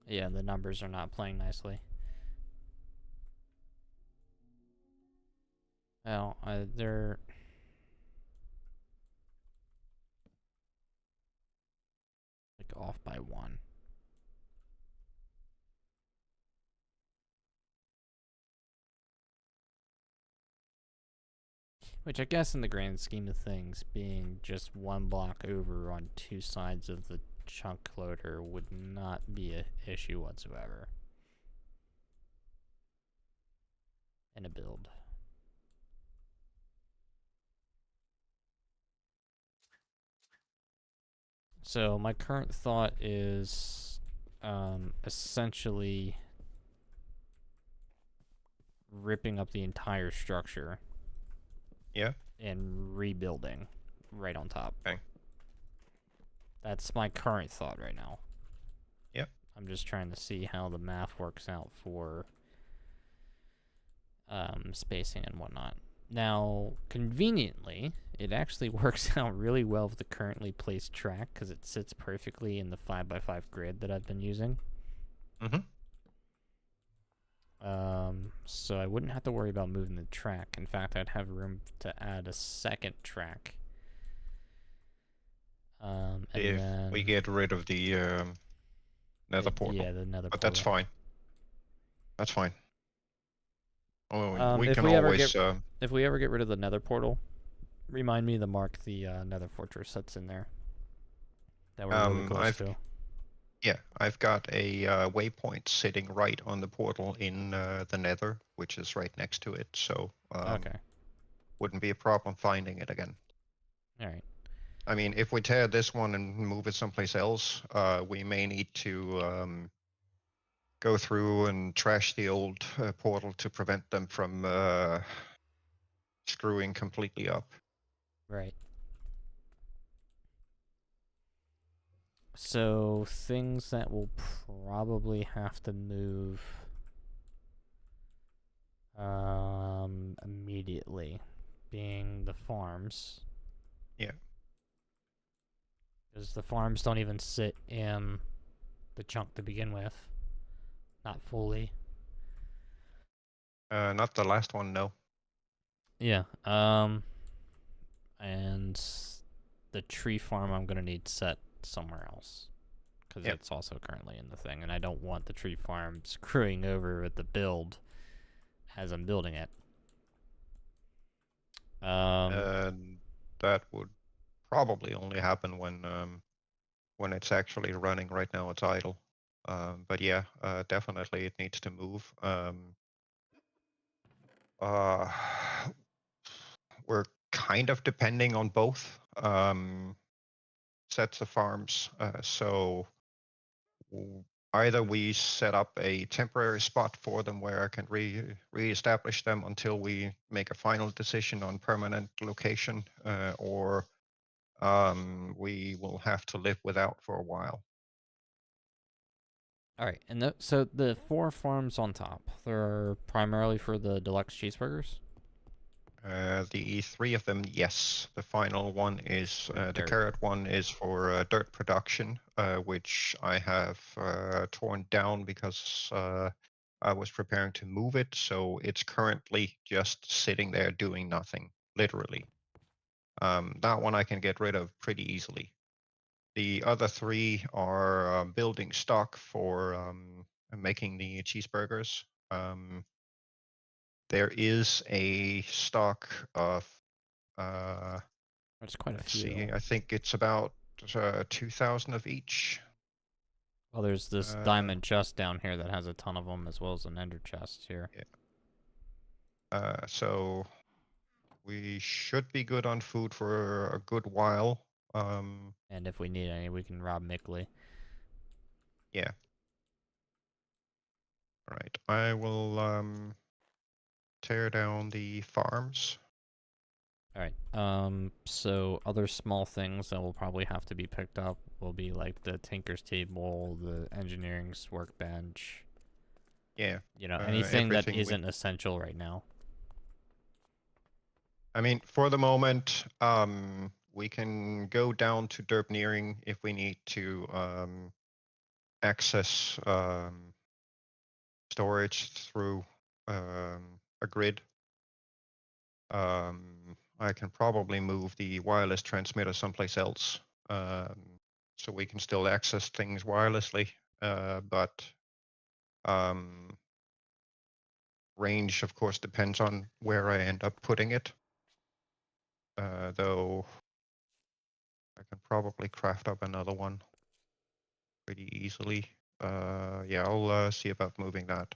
Yeah, the numbers are not playing nicely. Well, they're like off by 1. Which I guess in the grand scheme of things, being just 1 block over on 2 sides of the chunk loader would not be an issue whatsoever in a build. So my current thought is essentially ripping up the entire structure. Yeah. And rebuilding right on top. Okay. That's my current thought right now. Yep. I'm just trying to see how the math works out for spacing and whatnot. Now, conveniently, it actually works out really well with the currently placed track because it sits perfectly in the 5x5 grid that I've been using. Mm-hmm. So I wouldn't have to worry about moving the track. In fact, I'd have room to add a second track. And If then we get rid of the nether portal. Yeah, the nether But portal. that's fine. That's fine. If we can we ever always. if we ever get rid of the nether portal, remind me to mark the nether fortress that's in there that we're really close to. Yeah, I've got a waypoint sitting right on the portal in the Nether, which is right next to it. So Okay. wouldn't be a problem finding it again. All right. I mean, if we tear this one and move it someplace else, we may need to go through and trash the old portal to prevent them from screwing completely up. Right. So things that will probably have to move immediately being the farms. Yeah. Because the farms don't even sit in the chunk to begin with. Not fully. Not the last one, no. Yeah. And the tree farm I'm gonna need set somewhere else. Because Yep. it's also currently in the thing, and I don't want the tree farm screwing over with the build as I'm building it. That would probably only happen when it's actually running. Right now, it's idle. But yeah, definitely it needs to move. Uh, we're kind of depending on both sets of farms. So either we set up a temporary spot for them where I can re-establish them until we make a final decision on permanent location, or we will have to live without for a while. All right, and so the 4 farms on top, they're primarily for the deluxe cheeseburgers. The 3 of them, yes. The final one is the dirt. carrot one is for dirt production, which I have torn down because I was preparing to move it. So it's currently just sitting there doing nothing, literally. That one I can get rid of pretty easily. The other 3 are building stock for making the cheeseburgers. There is a stock of There's quite a let's few. see, I think it's about 2,000 of each. Well, there's this diamond chest down here that has a ton of them, as well as an ender chest here. Yeah. So we should be good on food for a good while. And if we need any, we can rob Mickley. Yeah. All right. I will tear down the farms. All right. So other small things that will probably have to be picked up will be like the tinker's table, the engineering's workbench. Yeah. You know, anything that everything isn't essential right now. I mean, for the moment, we can go down to Derp'neering if we need to access storage through a grid. I can probably move the wireless transmitter someplace else, so we can still access things wirelessly, but range, of course, depends on where I end up putting it. Though I can probably craft up another one pretty easily. Yeah, I'll see about moving that.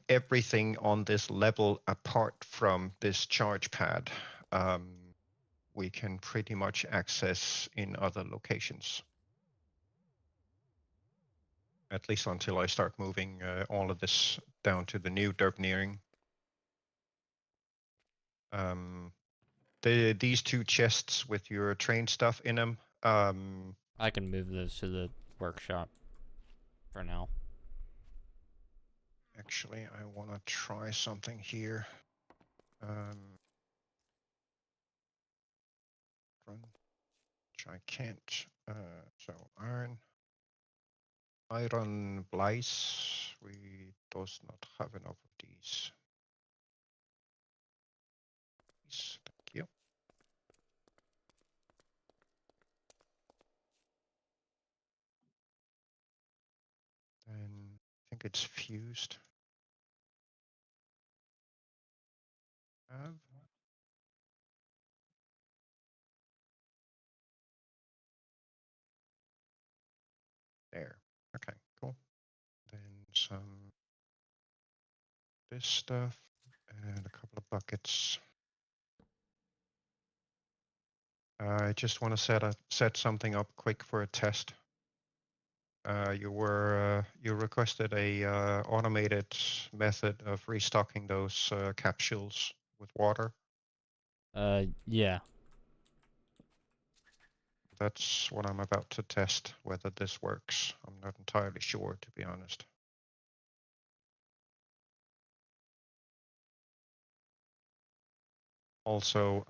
Everything on this level apart from this charge pad, we can pretty much access in other locations. At least until I start moving all of this down to the new Derp'neering. These 2 chests with your train stuff in them. I can move those to the workshop for now. Actually, I want to try something here. Which I can't. So iron blaze. We does not have enough of these. Thank you. And I think it's fused. Have. There. Okay, cool. Then some this stuff and a couple of buckets. I just want to set something up quick for a test. You requested a automated method of restocking those capsules with water. Yeah. That's what I'm about to test, whether this works. I'm not entirely sure, to be honest. Also,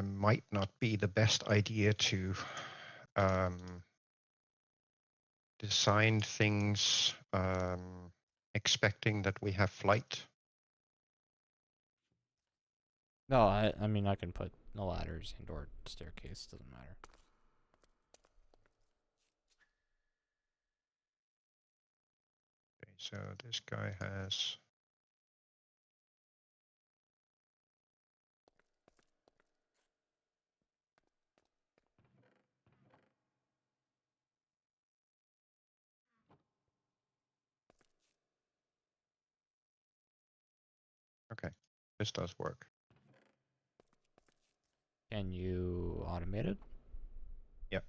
might not be the best idea to design things expecting that we have flight. No, I mean, I can put the ladders and/or staircase, doesn't matter. Okay, so this guy has... Okay, this does work. Can you automate it? Yep.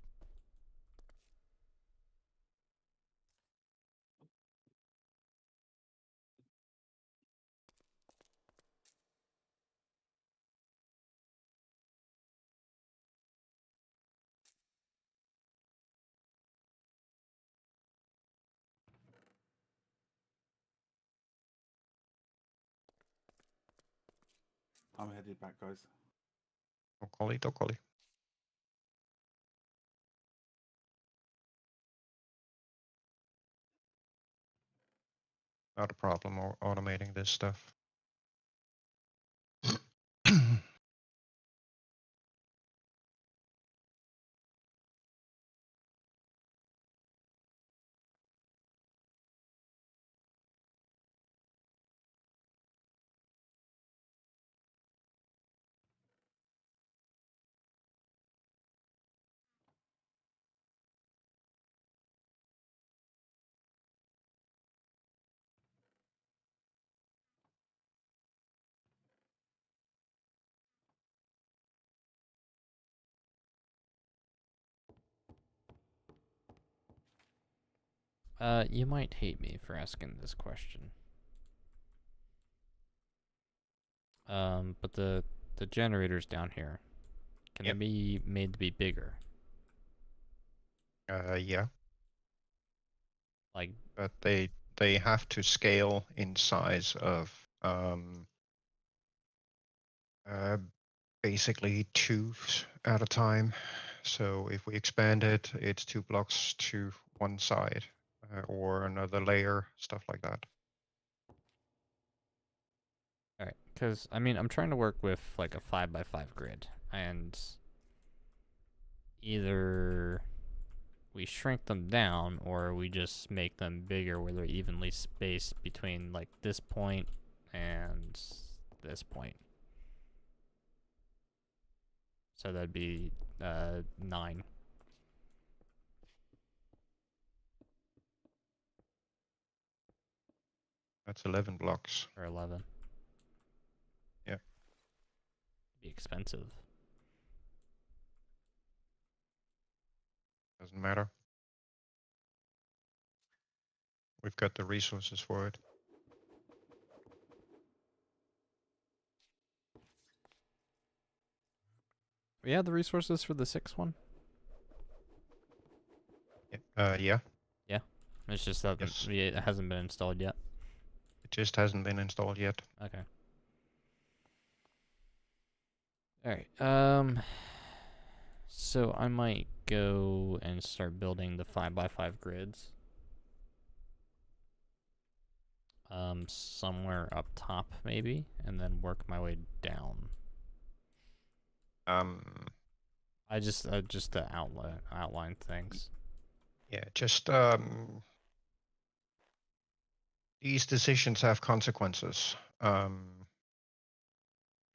I'm headed back, guys. Dokoli. Not a problem automating this stuff. You might hate me for asking this question. But the generators down here, can Yep. they be made to be bigger? Yeah. Like, But they have to scale in size of basically 2 at a time. So if we expand it, it's 2 blocks to one side or another layer, stuff like that. alright, because, I mean, I'm trying to work with, like, a 5x5 grid, and either we shrink them down, or we just make them bigger where they're evenly spaced between, like, this point and this point. So that'd be 9. That's 11 blocks. Or 11. Yeah. Be expensive. Doesn't matter. We've got the resources for it. We have the resources for the 6th one? Yeah. Yeah. It's just that Yes. it hasn't been installed yet. It just hasn't been installed yet. Okay. Alright, so I might go and start building the 5x5 grids. Somewhere up top maybe, and then work my way down. I just the outline things. Yeah, just these decisions have consequences.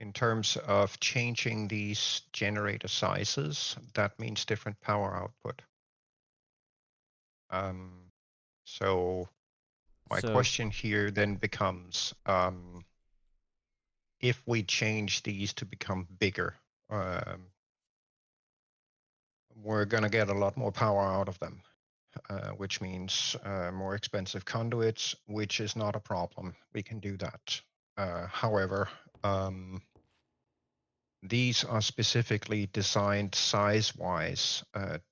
in terms of changing these generator sizes, that means different power output. So my question here then becomes, if we change these to become bigger, we're going to get a lot more power out of them, which means more expensive conduits, which is not a problem. We can do that. However, these are specifically designed size-wise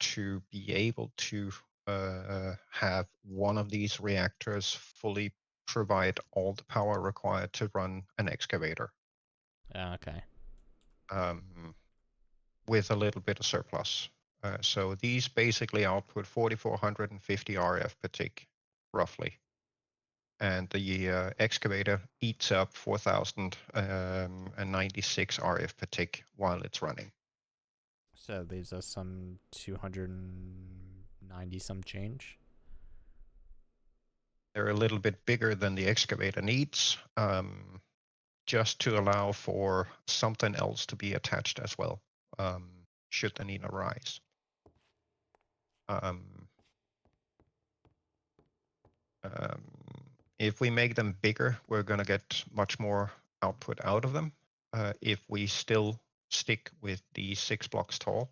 to be able to have one of these reactors fully provide all the power required to run an excavator. Okay. With a little bit of surplus. So these basically output 4,450 RF per tick, roughly. And the excavator eats up 4,096 RF per tick while it's running. So these are some 290 some change. They're a little bit bigger than the excavator needs, just to allow for something else to be attached as well, should the need arise. If we make them bigger, we're going to get much more output out of them. If we still stick with the 6 blocks tall,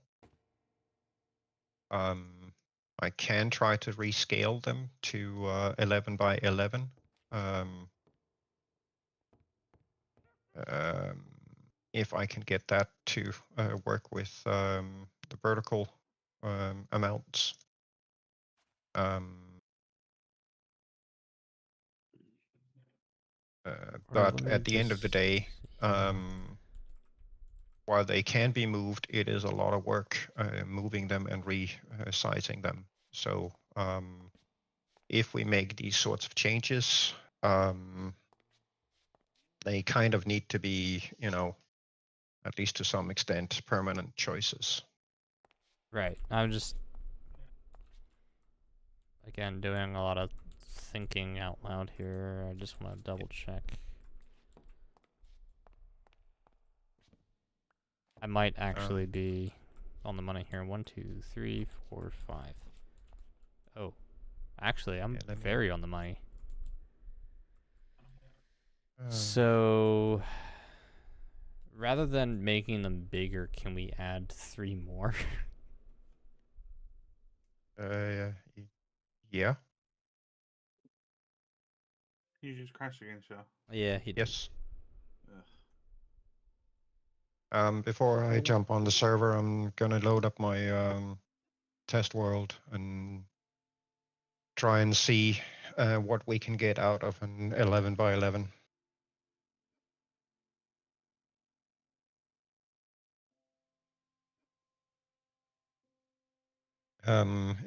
I can try to rescale them to 11 by 11. If I can get that to work with the vertical amounts. But at the end of the day, while they can be moved, it is a lot of work moving them and resizing them. So if we make these sorts of changes, they kind of need to be, at least to some extent, permanent choices. Right. I'm just, again, doing a lot of thinking out loud here. I just want to double check. I might actually be on the money here. 1, 2, 3, 4, 5. Oh, actually, I'm very on the money. So, rather than making them bigger, can we add 3 more? Yeah. You just crashed again, Shah. Yeah, he did. Yes. Before I jump on the server, I'm gonna load up my test world and try and see what we can get out of an 11 by 11.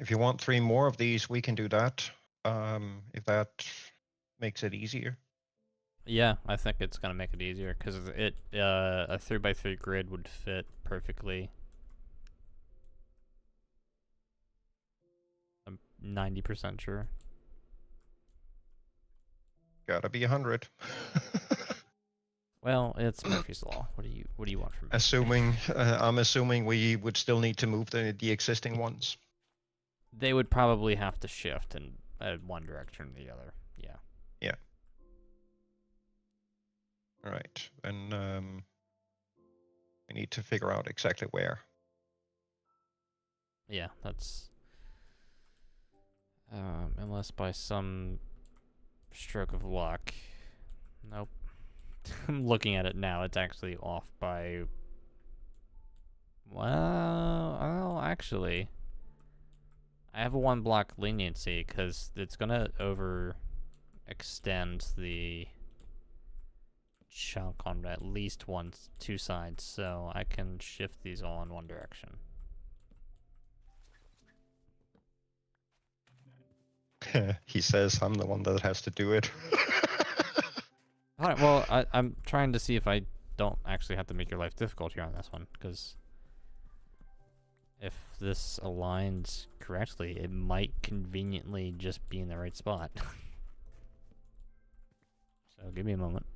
If you want 3 more of these, we can do that. If that makes it easier. Yeah, I think it's gonna make it easier because it a 3x3 grid would fit perfectly. I'm 90% sure. Gotta be 100. Well, it's Murphy's Law. What do you want from me? I'm assuming we would still need to move the existing ones. They would probably have to shift in one direction or the other. Yeah. Yeah. All right. Then we need to figure out exactly where. Yeah, that's unless by some stroke of luck. Nope. I'm looking at it now. It's actually off by. Well, actually, I have a 1 block leniency because it's gonna overextend the chunk on at least 2 sides, so I can shift these all in one direction. He says I'm the one that has to do it. Alright, well, I'm trying to see if I don't actually have to make your life difficult here on this one, because if this aligns correctly, it might conveniently just be in the right spot. So give me a moment.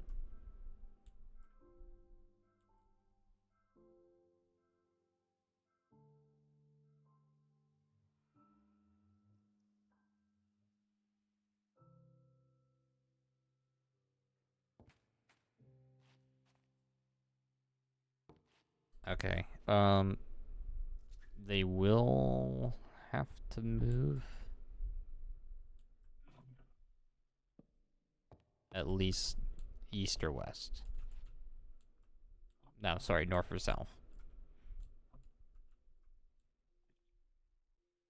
Okay. They will have to move at least east or west. No, sorry, north or south.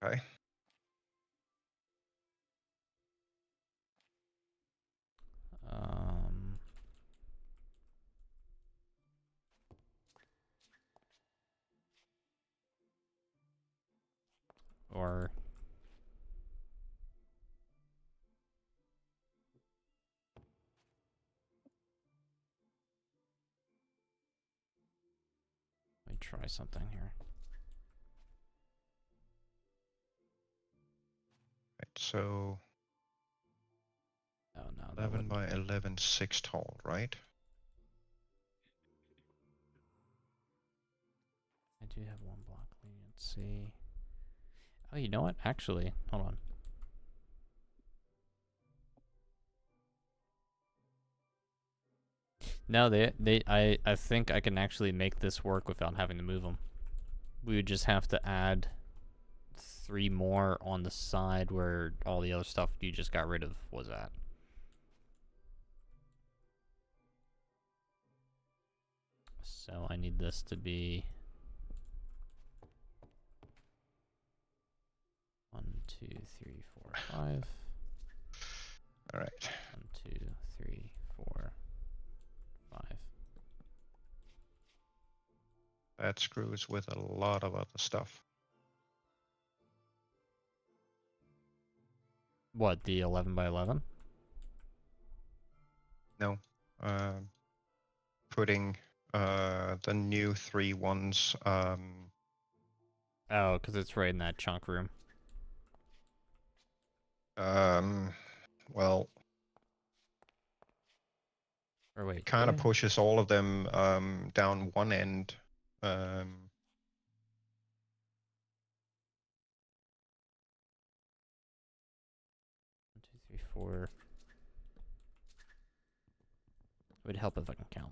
Okay. Or let me try something here. Right, so Oh no, that 11 wouldn't. by 11, 6 tall, right? I do have one block leniency. Oh, you know what? Actually, hold on. No, I think I can actually make this work without having to move them. We would just have to add 3 more on the side where all the other stuff you just got rid of was at. So I need this to be 1, 2, 3, 4, 5. All right. 1, 2, 3, 4, 5. That screws with a lot of other stuff. What, the 11 by 11? No. Putting the new 3 ones. Oh, because it's right in that chunk room. Well, Or wait, it kind of did I? pushes all of them down one end. 1, 2, 3, 4. It would help if I can count.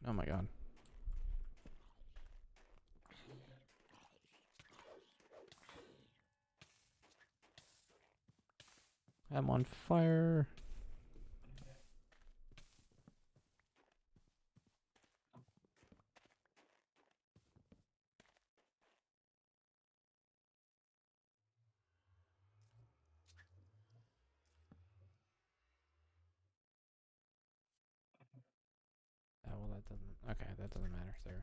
Oh my god. I'm on fire. Oh, well, that doesn't. Okay, that doesn't matter there.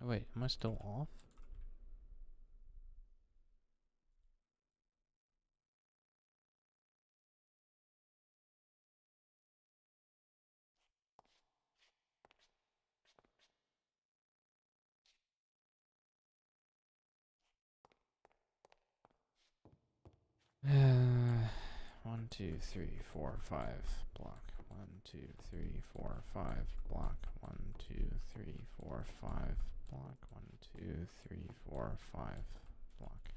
Oh, wait, am I still off? One, 2, 3, 4, 5. Block. 1, 2, 3, 4, 5. Block. 1, 2, 3, 4, 5. Block. 1, 2, 3, 4, 5. Block.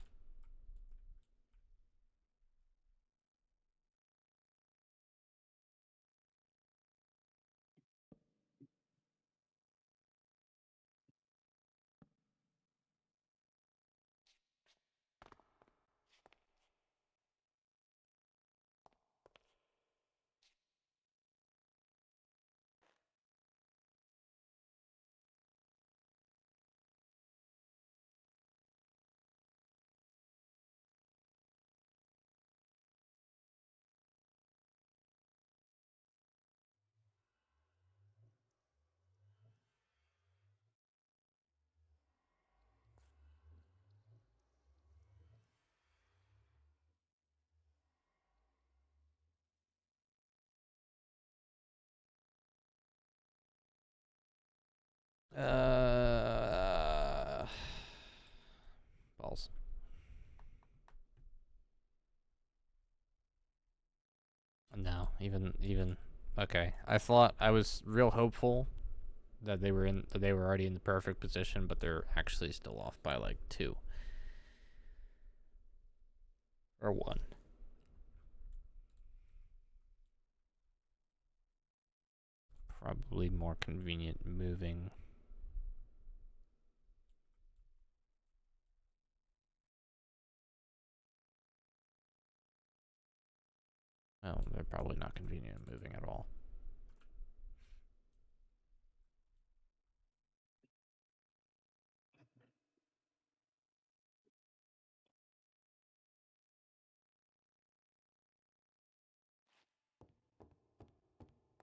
Balls. No, even okay. I was real hopeful that they were already in the perfect position, but they're actually still off by like 2 or 1. Probably more convenient moving. Oh, they're probably not convenient moving at all.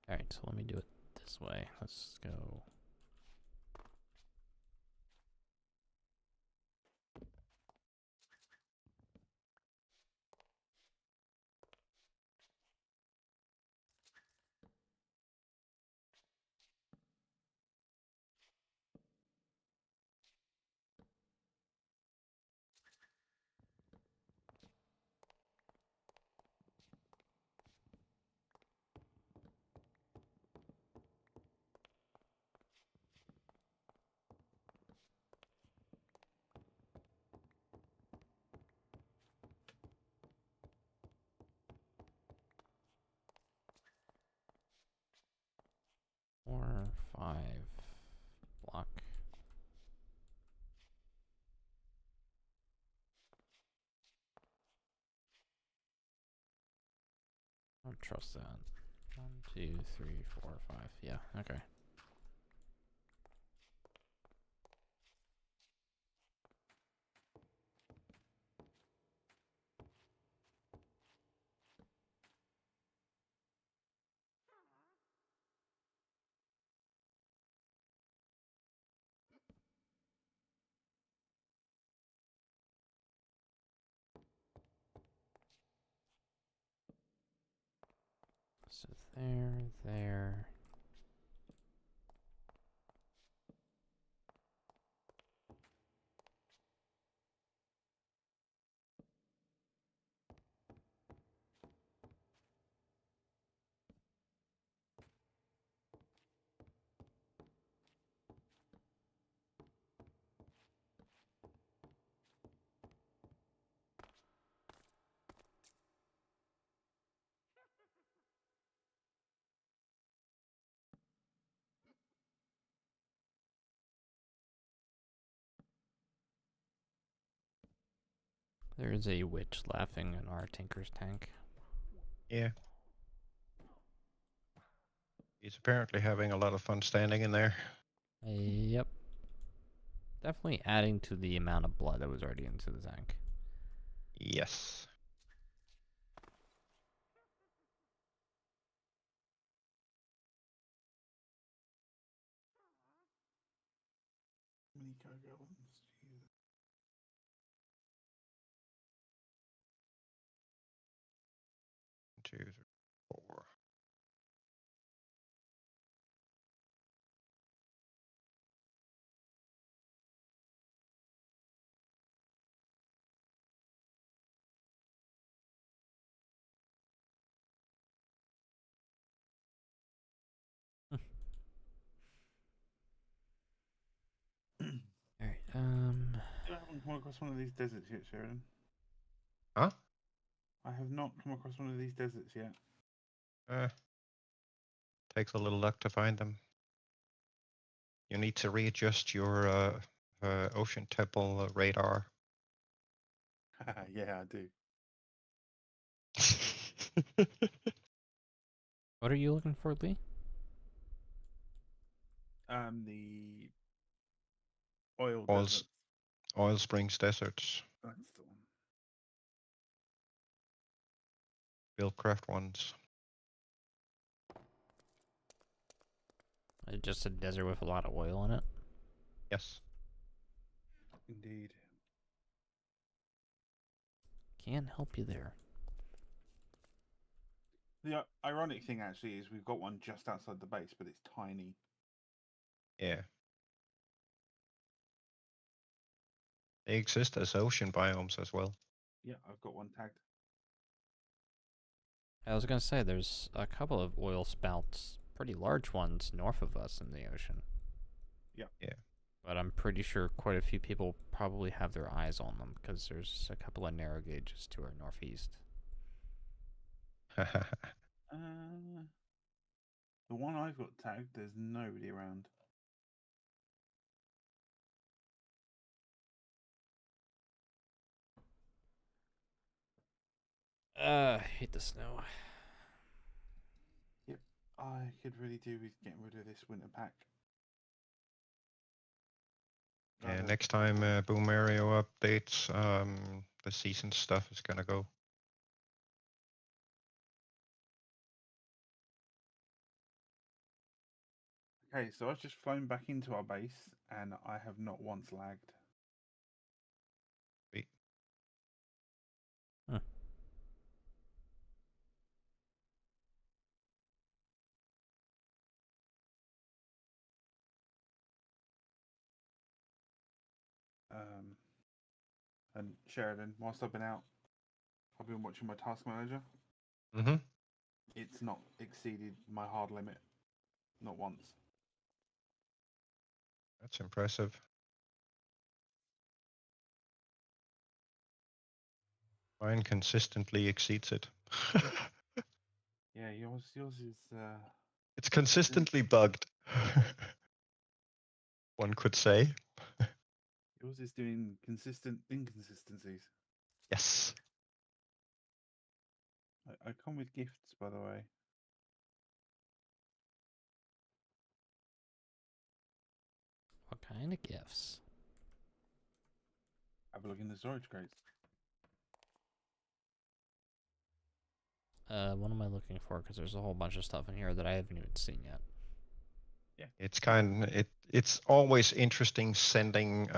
Alright, so let me do it this way. Let's go. Four, 5, block. I don't trust that. 1, 2, 3, 4, 5. Yeah, okay. So there. There is a witch laughing in our Tinker's tank. Yeah. He's apparently having a lot of fun standing in there. Yep. Definitely adding to the amount of blood that was already into the tank. Yes. Many gargoyles. Jesus. 2, 3, 4. I haven't come across one of these deserts yet, Sheridan. Huh? I have not come across one of these deserts yet. Takes a little luck to find them. You need to readjust your ocean temple radar. Yeah, I do. What are you looking for, Lee? The oil Oil, deserts. oil Springs deserts, That's the one. Buildcraft ones. Just a desert with a lot of oil in it. Yes. Indeed. Can't help you there. The ironic thing actually is we've got one just outside the base, but it's tiny. Yeah. They exist as ocean biomes as well. Yeah, I've got one tagged. I was gonna say there's a couple of oil spouts, pretty large ones north of us in the ocean. Yeah. Yeah. But I'm pretty sure quite a few people probably have their eyes on them because there's a couple of narrow gauges to our northeast. The one I've got tagged, there's nobody around. I hate the snow. Yep, I could really do with getting rid of this winter pack. Yeah, next time Boom Mario updates, the season stuff is gonna go. Okay, so I've just flown back into our base and I have not once lagged. Sweet. Huh. And Sheridan, whilst I've been out, I've been watching my task manager. Mm-hmm. It's not exceeded my hard limit, not once. That's impressive. Mine consistently exceeds it. Yeah, yours is. It's consistently bugged. One could say. Yours is doing consistent inconsistencies. Yes. I come with gifts, by the way. What kind of gifts? Have a look in the storage crates. What am I looking for? Because there's a whole bunch of stuff in here that I haven't even seen yet. Yeah. It's always interesting sending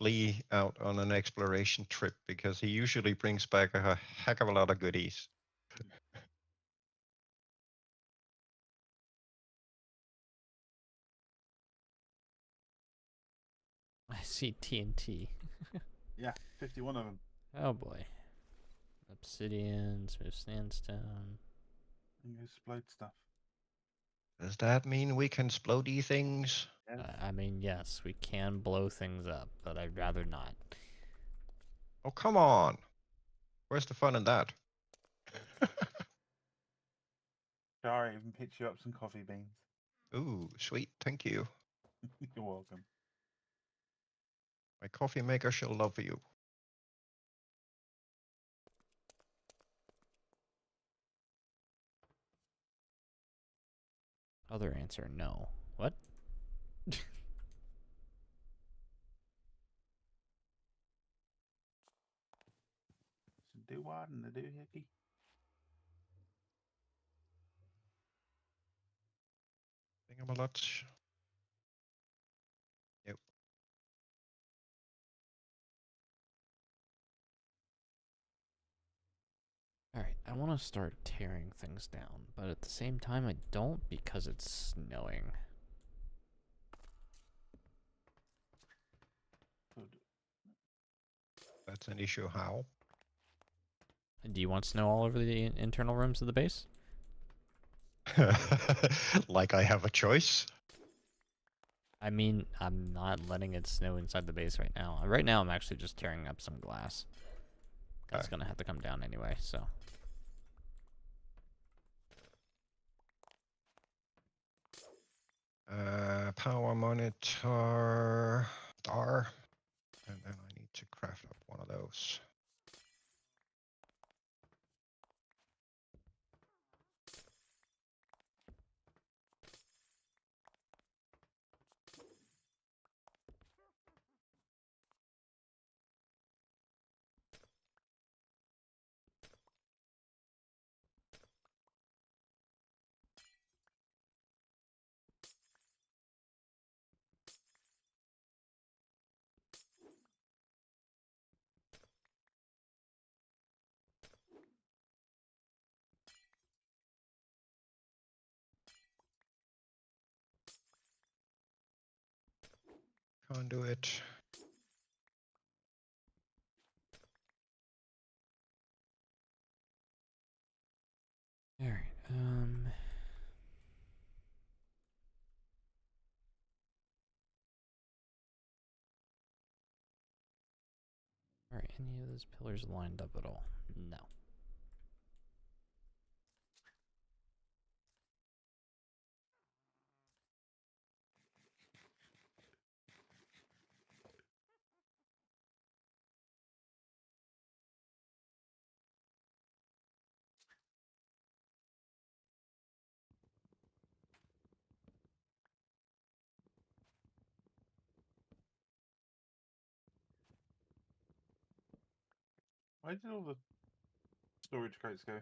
Lee out on an exploration trip because he usually brings back a heck of a lot of goodies. I see TNT. Yeah, 51 of them. Oh boy. Obsidian, smooth sandstone. And you explode stuff. Does that mean we can splody things? Yes. I mean, yes, we can blow things up, but I'd rather not. Oh, come on. Where's the fun in that? Sorry, even pitch you up some coffee beans. Ooh, sweet. Thank you. You're welcome. My coffee maker shall love you. Other answer, no. What? Some do-wad and a doohickey. Thingamalutch. Yep. Alright, I want to start tearing things down, but at the same time I don't because it's snowing. Good. That's an issue. How? Do you want snow all over the internal rooms of the base? Like I have a choice? I mean, I'm not letting it snow inside the base right now. Right now, I'm actually just tearing up some glass. That's gonna have to come down anyway, so. Power monitor star, and then I need to craft up one of those. Conduit. Alright, Are any of those pillars lined up at all? No. Where did all the storage crates go?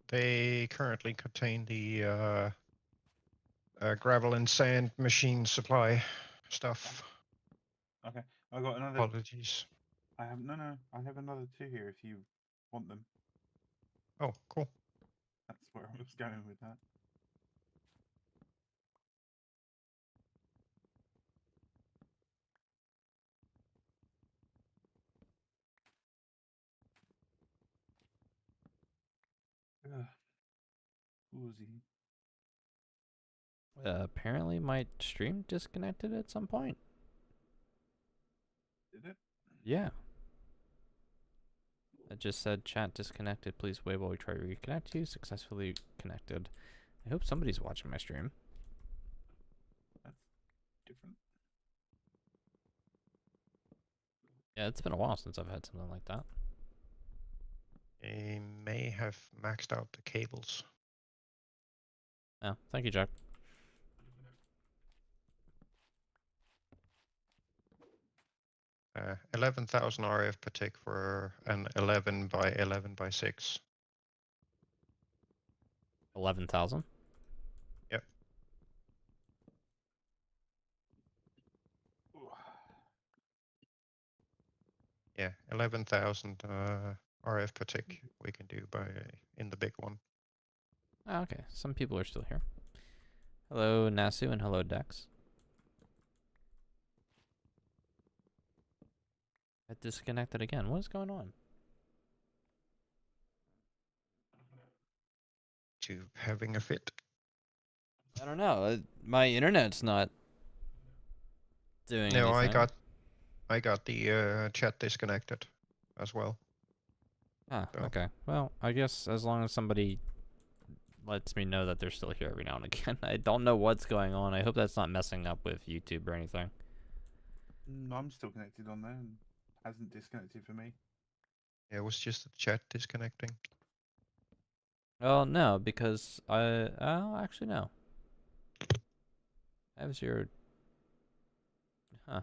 They currently contain the gravel and sand machine supply stuff. Okay, I got another. Apologies. I have no. I have another 2 here if you want them. Oh, cool. That's where I was going with that. Ugh. Woozy. Apparently my stream disconnected at some point. Did it? Yeah. It just said chat disconnected. Please wait while we try to reconnect you. Successfully connected. I hope somebody's watching my stream. That's different. Yeah, it's been a while since I've had something like that. They may have maxed out the cables. Oh, thank you, Jack. Uh, 11,000 RF per tick for an 11 by 11 by 6. 11,000? Yep. Yeah, 11,000 RF per tick we can do by in the big one. Oh, okay, some people are still here. Hello, Nasu, and hello, Dex. I disconnected again. What is going on? To having a fit. I don't know. My internet's not doing No, anything. I got the chat disconnected as well. Ah, So. okay. Well, I guess as long as somebody lets me know that they're still here every now and again. I don't know what's going on. I hope that's not messing up with YouTube or anything. I'm still connected on there and hasn't disconnected for me. Yeah, it was just the chat disconnecting. Well, no, because oh, actually, no. I have 0. Huh.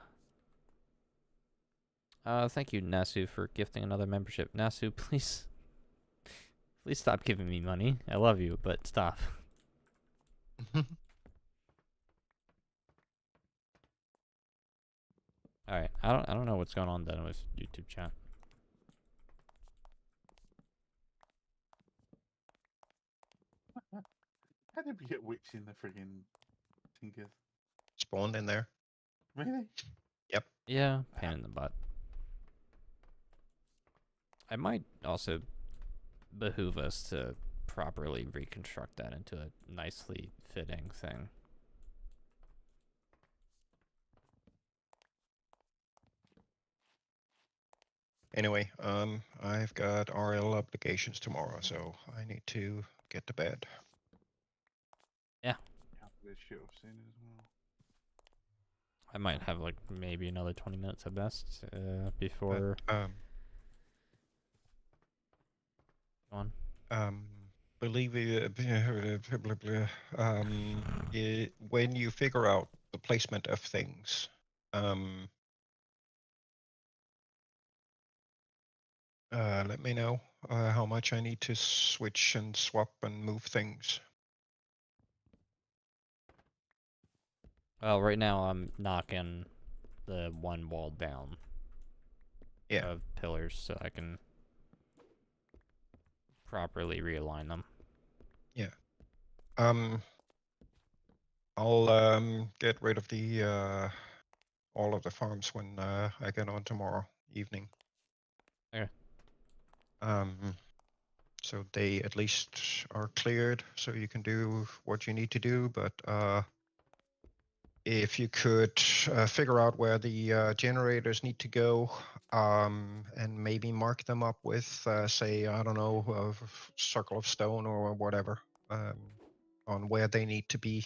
Thank you, Nasu, for gifting another membership. Nasu, please stop giving me money. I love you, but stop. Alright, I don't know what's going on then with YouTube chat. How did we get witch in the friggin' tinkers? Spawned in there. Really? Yep. Yeah, pain in the butt. I might also behoove us to properly reconstruct that into a nicely fitting thing. Anyway, I've got RL obligations tomorrow, so I need to get to bed. Have this shit off soon as well. I might have like maybe another 20 minutes at best before. But, on. Believe it, when you figure out the placement of things, let me know how much I need to switch and swap and move things. Well, right now I'm knocking the one wall down of pillars so I can properly realign them. Yeah. I'll get rid of the all of the farms when I get on tomorrow evening. Okay. So they at least are cleared, so you can do what you need to do. But if you could figure out where the generators need to go, and maybe mark them up with, say, I don't know, a circle of stone or whatever, on where they need to be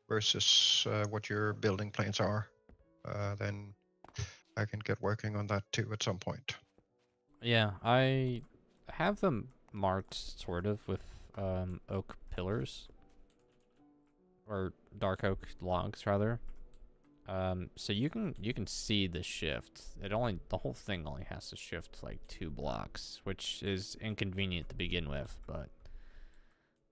versus what your building plans are, then I can get working on that too at some point. Yeah, I have them marked sort of with oak pillars. Or dark oak logs rather. So you can see the shift. The whole thing only has to shift like 2 blocks, which is inconvenient to begin with, but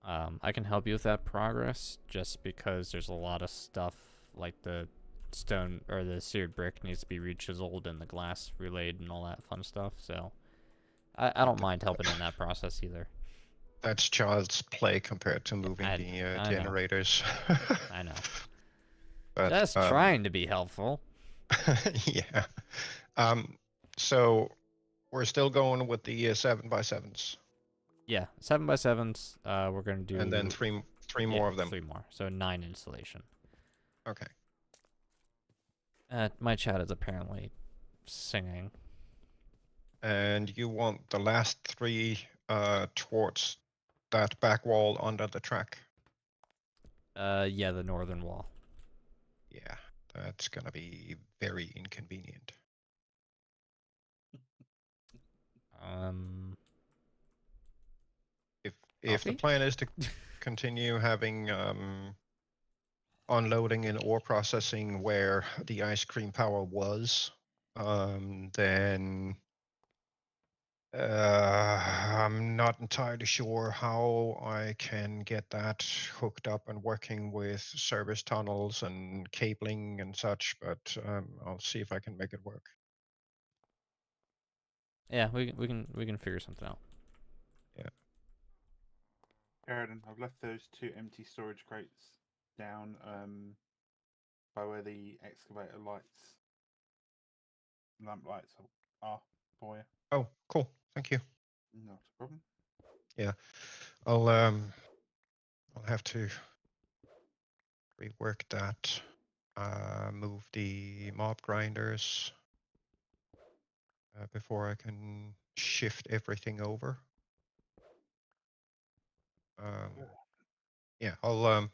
I can help you with that progress just because there's a lot of stuff like the stone or the seared brick needs to be re-chiseled and the glass relayed and all that fun stuff. So I don't mind helping in that process either. That's child's play compared to moving I the know. generators. I know. But, Just trying to be helpful. yeah. So we're still going with the 7x7s. Yeah, 7x7s. We're gonna do, and then three more of them. 3 more, so 9 installation. Okay. My chat is apparently singing. And you want the last 3 towards that back wall under the track. Yeah, the northern wall. Yeah, that's gonna be very inconvenient. If the Coffee? plan is to continue having unloading and ore processing where the ice cream power was, then I'm not entirely sure how I can get that hooked up and working with service tunnels and cabling and such, but I'll see if I can make it work. Yeah, we can figure something out. Yeah. Sheridan, I've left those 2 empty storage crates down by where the excavator lamp lights are for you. Oh, cool. Thank you. Not a problem. Yeah, I'll have to rework that. Move the mob grinders before I can shift everything over. Yeah, I'll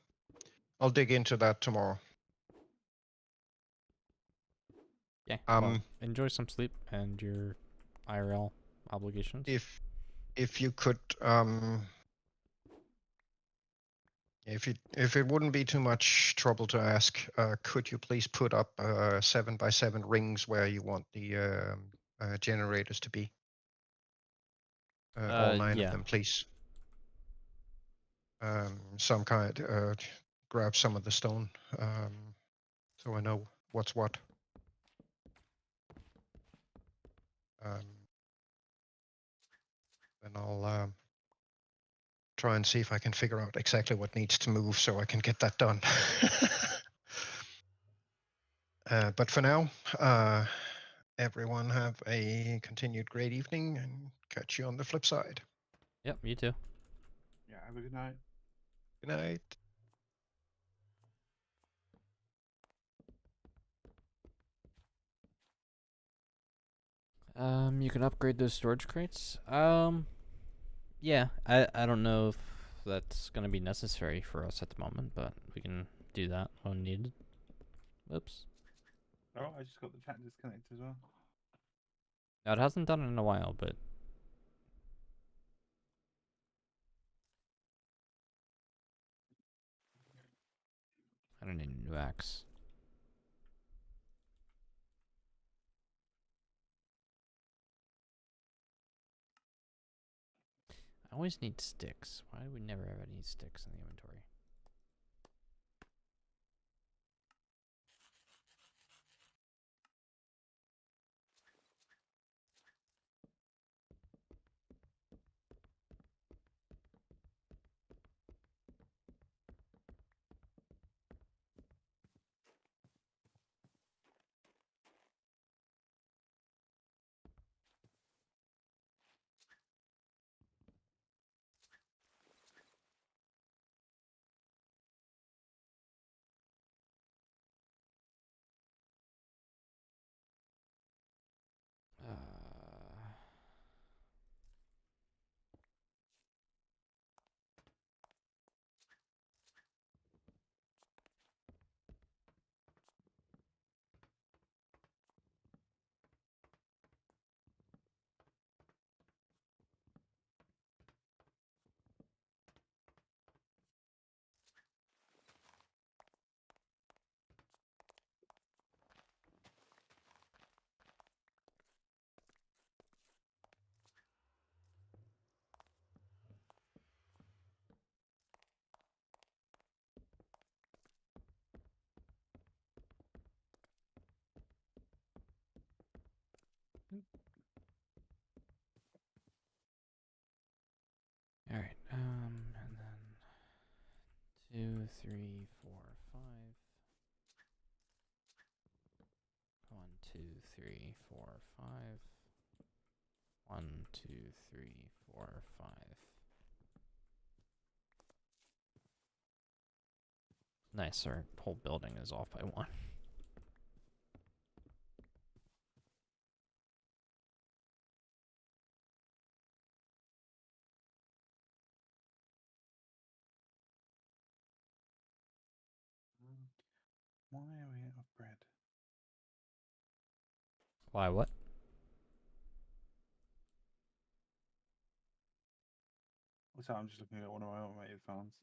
dig into that tomorrow. Yeah. Well, enjoy some sleep and your IRL obligations. If you could, if it wouldn't be too much trouble to ask, could you please put up 7x7 rings where you want the generators to be? All 9 of them, please. Some kind. Grab some of the stone, so I know what's what. And I'll try and see if I can figure out exactly what needs to move so I can get that done. But for now, everyone have a continued great evening and catch you on the flip side. Yep, you too. Yeah. Have a good night. Good night. You can upgrade those storage crates. Yeah, I don't know if that's gonna be necessary for us at the moment, but we can do that when needed. Whoops. Oh, I just got the chat disconnected as well. Now, it hasn't done it in a while, but I don't need a new axe. I always need sticks. Why do we never have any sticks in the inventory? Alright, and then 2, 3, 4, 5. 1, 2, 3, 4, 5. 1, 2, 3, 4, 5. Nice, our whole building is off by 1. Why are we out of bread? Why, what? So I'm just looking at one of my automated farms.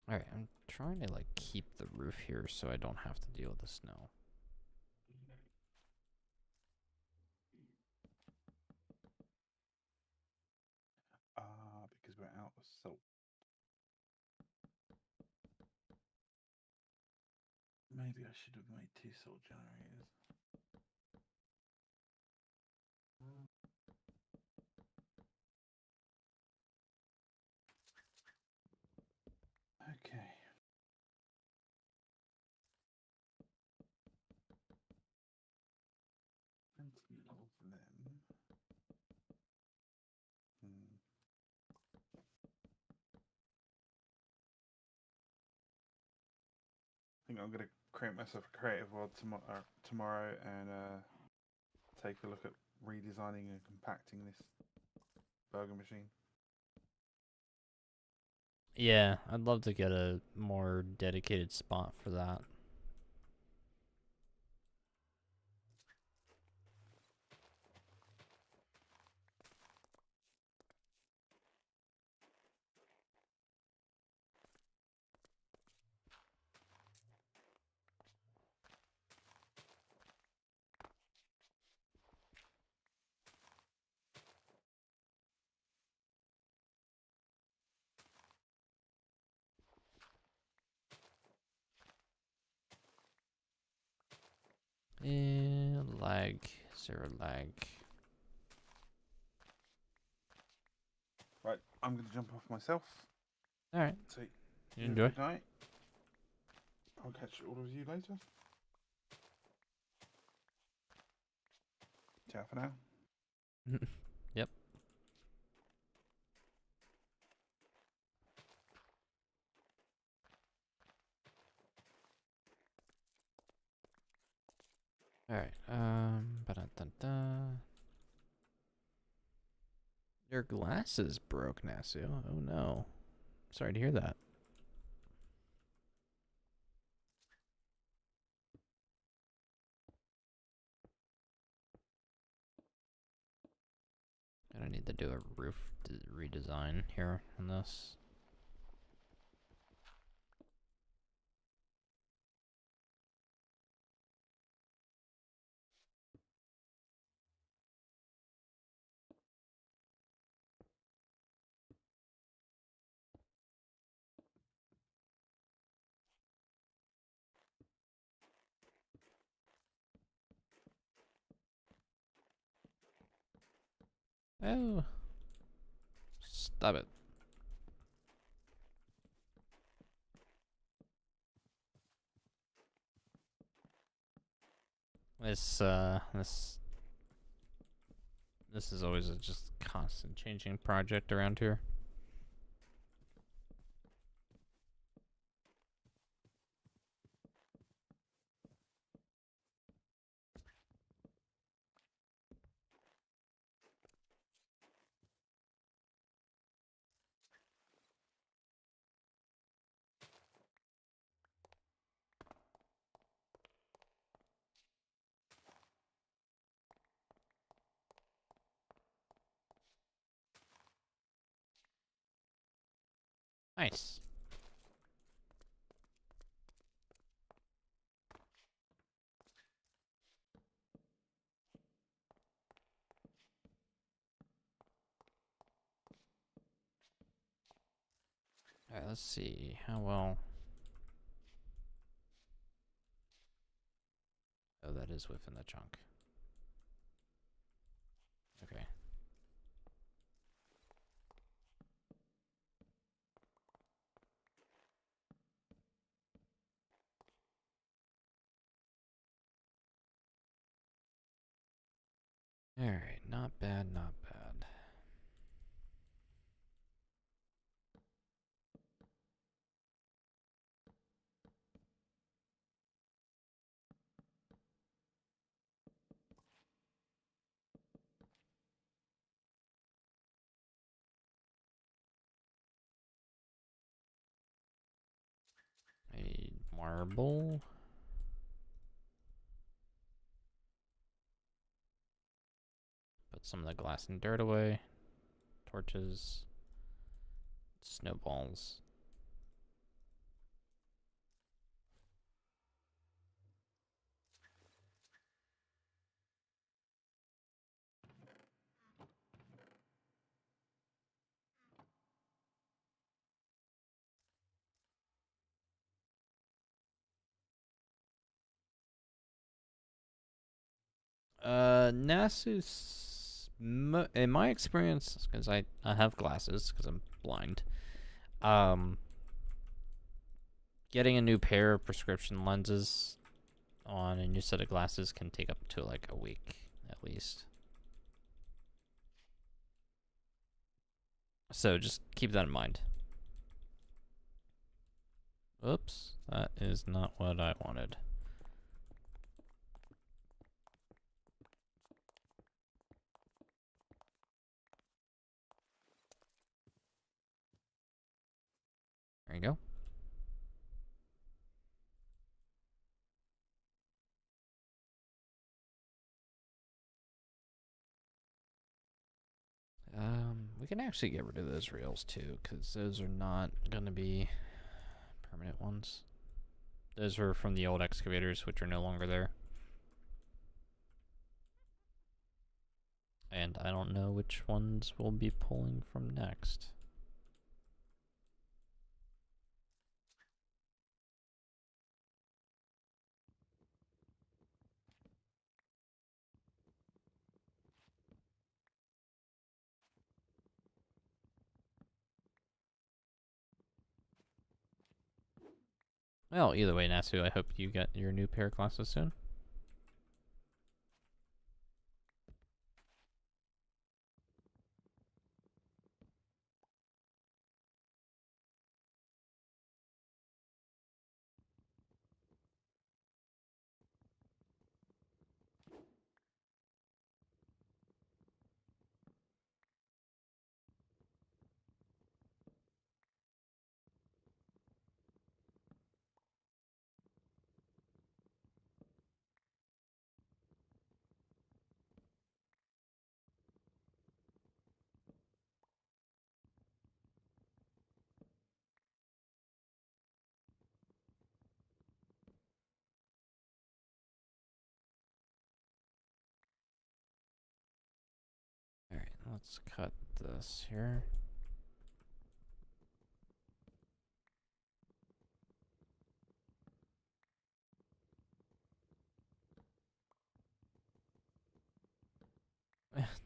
Alright, I'm trying to, like, keep the roof here so I don't have to deal with the snow. Because we're out of salt. Maybe I should have made 2 salt generators. Okay. Plenty of them. I think I'm going to create myself a creative world tomorrow and take a look at redesigning and compacting this burger machine. Yeah, I'd love to get a more dedicated spot for that. Lag. 0 lag. Right, I'm going to jump off myself. Alright. So, You enjoy? good night. I'll catch all of you later. Ciao for now. Yep. Alright, ba-da-da-da. Your glasses broke, Nasu. Oh no. Sorry to hear that. I need to do a roof redesign here on this. Oh. Stop it. This is always a just constant changing project around here. Nice. Alright, let's see how well. Oh, that is within the chunk. Okay. Alright, not bad, not bad. A marble. Put some of the glass and dirt away. Torches. Snowballs. Nasu's, in my experience, because I have glasses, because I'm blind, getting a new pair of prescription lenses on a new set of glasses can take up to like a week, at least. So just keep that in mind. Oops, that is not what I wanted. There you go. We can actually get rid of those rails too, because those are not going to be permanent ones. Those were from the old excavators, which are no longer there. And I don't know which ones we'll be pulling from next. Well, either way, Nasu, I hope you get your new pair of glasses soon. let's cut this here.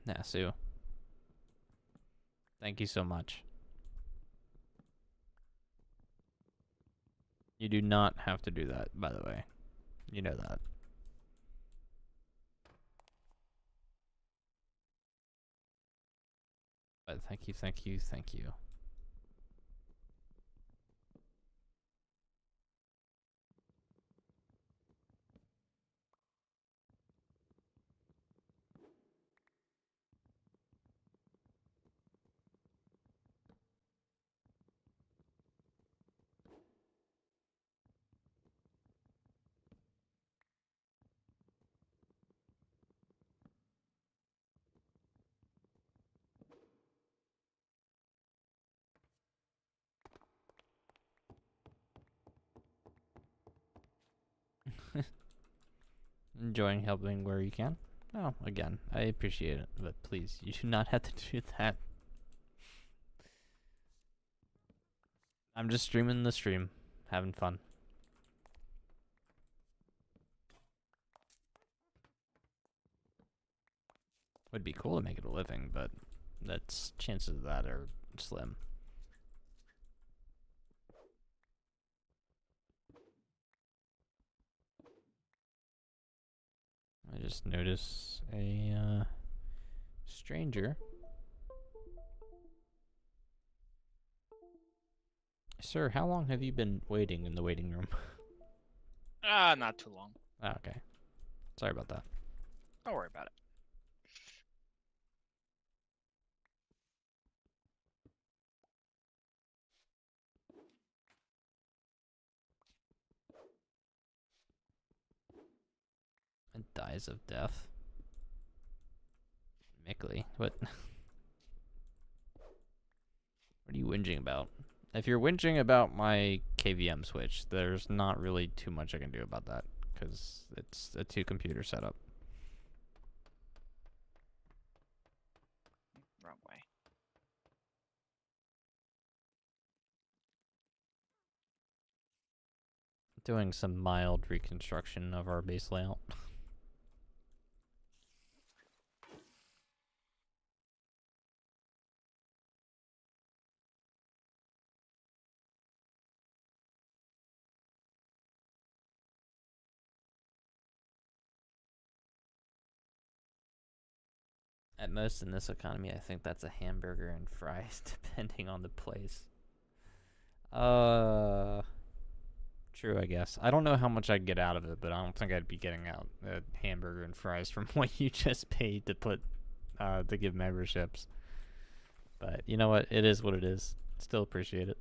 Nasu. Thank you so much. You do not have to do that, by the way. You know that. But thank you, thank you, thank you. Enjoying helping where you can. Oh, again, I appreciate it, but please, you do not have to do that. I'm just streaming the stream, having fun. Would be cool to make it a living, but that's chances of that are slim. I just noticed a stranger. Sir, how long have you been waiting in the waiting room? Not too long. Oh, okay. Sorry about that. Don't worry about it. And dies of death. Mickley, what? What are you whinging about? If you're whinging about my KVM switch, there's not really too much I can do about that, because it's a 2-computer setup. Wrong way. Doing some mild reconstruction of our base layout. At most in this economy, I think that's a hamburger and fries, depending on the place. True, I guess. I don't know how much I'd get out of it, but I don't think I'd be getting out a hamburger and fries from what you just paid to put, to give memberships. But you know what? It is what it is. Still appreciate it.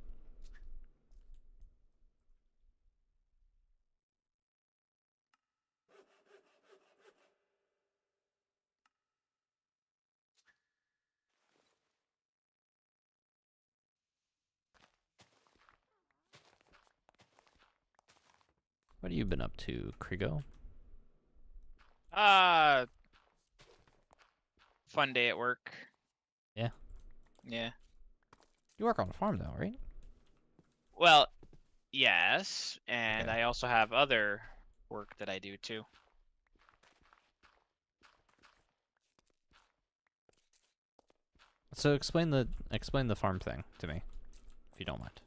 What have you been up to, Krigo? Fun day at work. Yeah. Yeah. You work on a farm though, right? Well, yes, and Okay. I also have other work that I do too. So explain the farm thing to me, if you don't mind.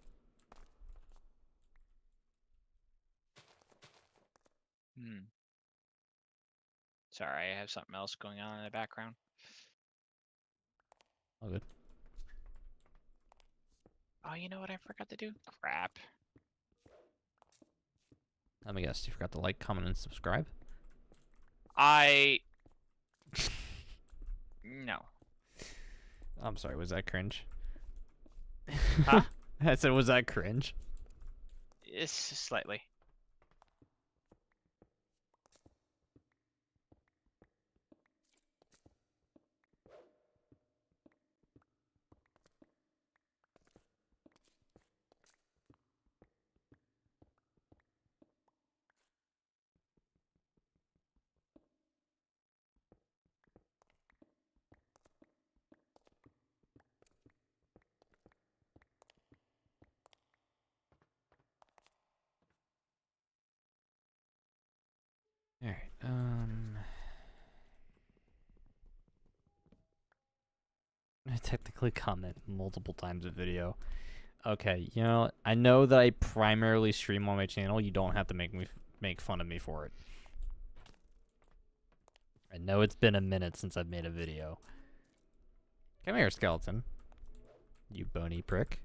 Sorry, I have something else going on in the background. All good. Oh, you know what I forgot to do? Crap. Let me guess, you forgot to like, comment, and subscribe? No. I'm sorry, was that cringe? Huh? I said, was that cringe? It's slightly. I technically comment multiple times a video. Okay, you know, I know that I primarily stream on my channel. You don't have to make fun of me for it. I know it's been a minute since I've made a video. Come here, skeleton. You bony prick.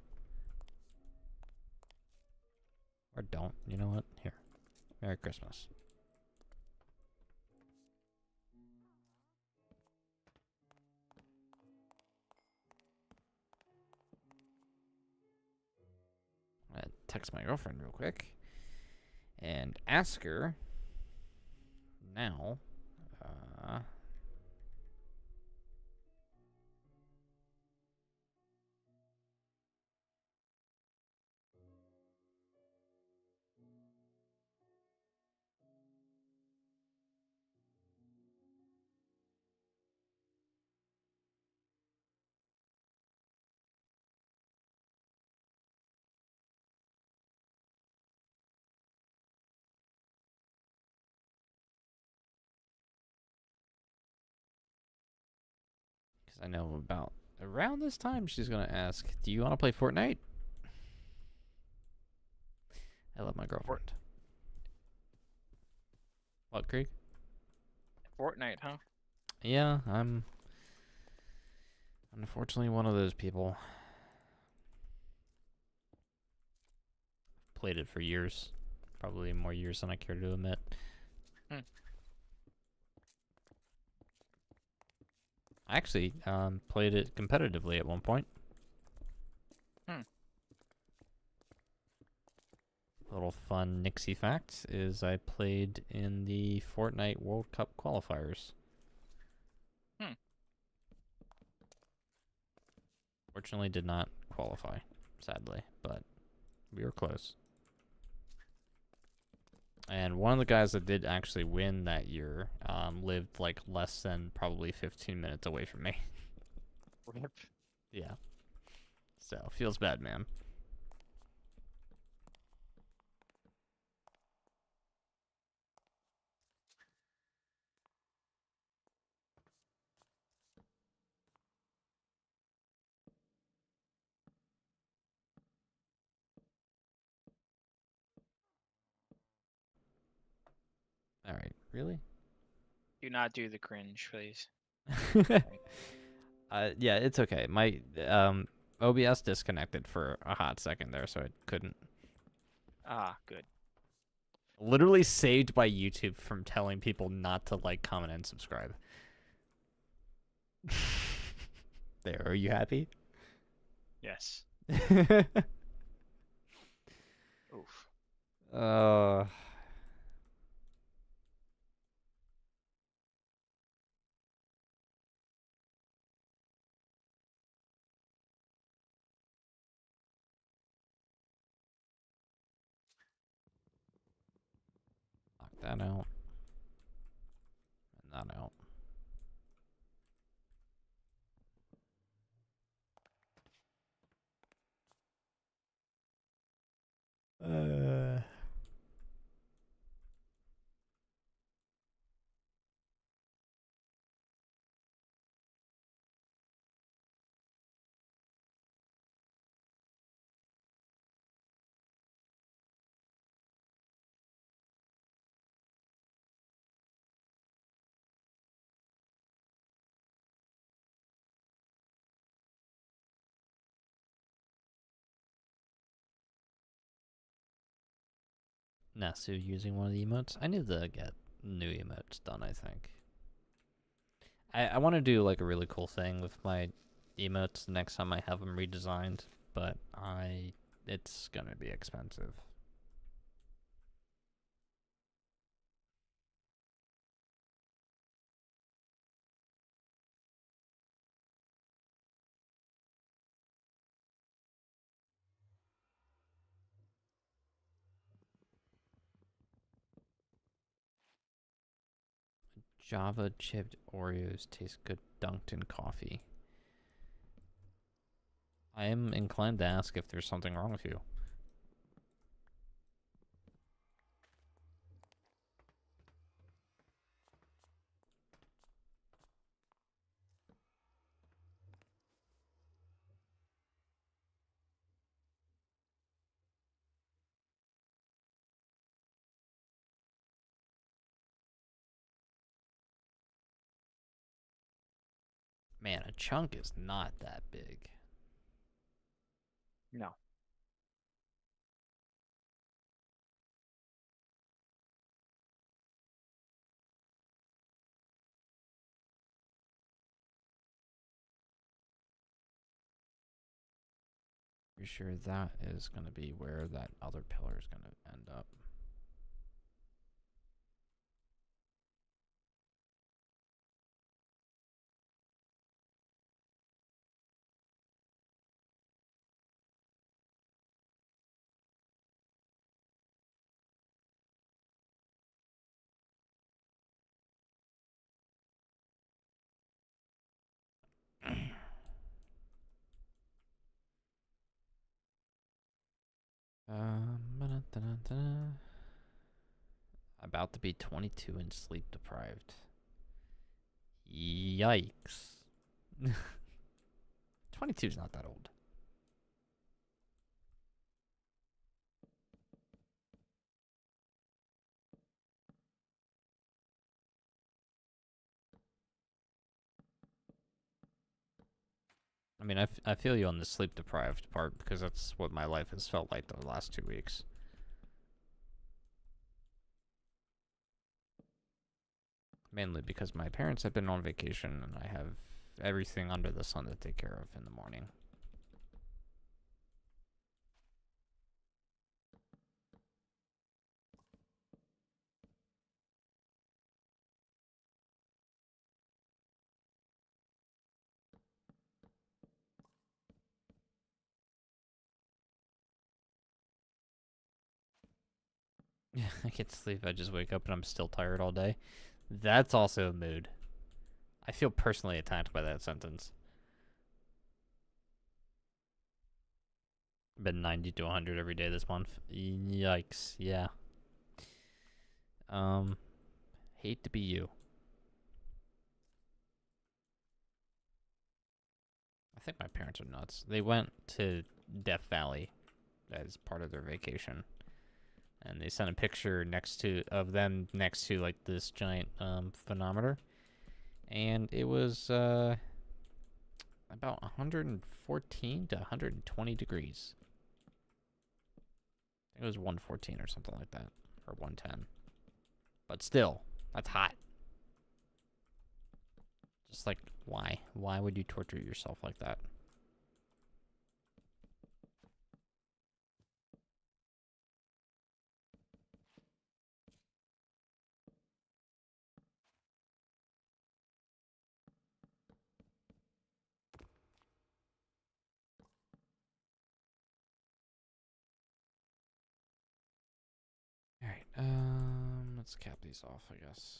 Or don't. You know what? Here. Merry Christmas. I'm gonna text my girlfriend real quick and ask her now. Because I know about around this time she's gonna ask, "Do you want to play Fortnite?" I love my girlfriend. What, Krieg? Fortnite, huh? Yeah, I'm unfortunately one of those people. Played it for years. Probably more years than I care to admit. I actually played it competitively at one point. Little fun Nixie fact is I played in the Fortnite World Cup qualifiers. Fortunately did not qualify, sadly, but we were close. And one of the guys that did actually win that year lived like less than probably 15 minutes away from me. Rip. Yeah. So, feels bad, man. Alright, really? Do not do the cringe, please. Yeah, it's okay. My OBS disconnected for a hot second there, so it couldn't. Ah, good. Literally saved by YouTube from telling people not to like, comment, and subscribe. There, are you happy? Yes. Oof. Uh. Knock that out. And that out. Nasu using one of the emotes. I need to get new emotes done, I think. I want to do like a really cool thing with my emotes the next time I have them redesigned, but it's gonna be expensive. Java chipped Oreos taste good dunked in coffee. I am inclined to ask if there's something wrong with you. Man, a chunk is not that big. No. Pretty sure that is going to be where that other pillar is going to end up. About to be 22 and sleep deprived. Yikes. 22 is not that old. I mean, I feel you on the sleep deprived part because that's what my life has felt like the last 2 weeks. Mainly because my parents have been on vacation and I have everything under the sun to take care of in the morning. I can't sleep. I just wake up and I'm still tired all day. That's also a mood. I feel personally attacked by that sentence. Been 90 to 100 every day this month. Yikes. Yeah. Hate to be you. I think my parents are nuts. They went to Death Valley as part of their vacation. And they sent a picture of them next to like this giant phonometer. And it was about 114 to 120 degrees. It was 114 or something like that. Or 110. But still, that's hot. Just like, why? Why would you torture yourself like that? Alright, let's cap these off, I guess.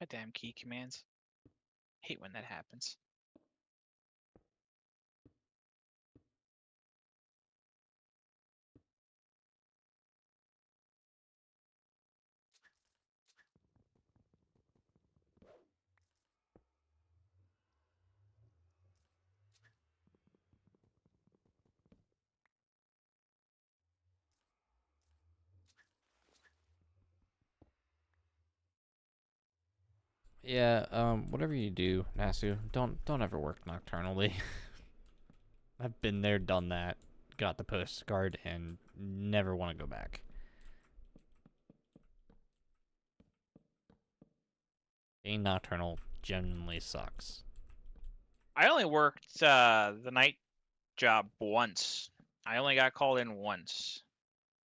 My damn key commands. Hate when that happens. Yeah, whatever you do, Nasu, don't ever work nocturnally. I've been there, done that, got the postcard, and never want to go back. Being nocturnal genuinely sucks. I only worked the night job once. I only got called in once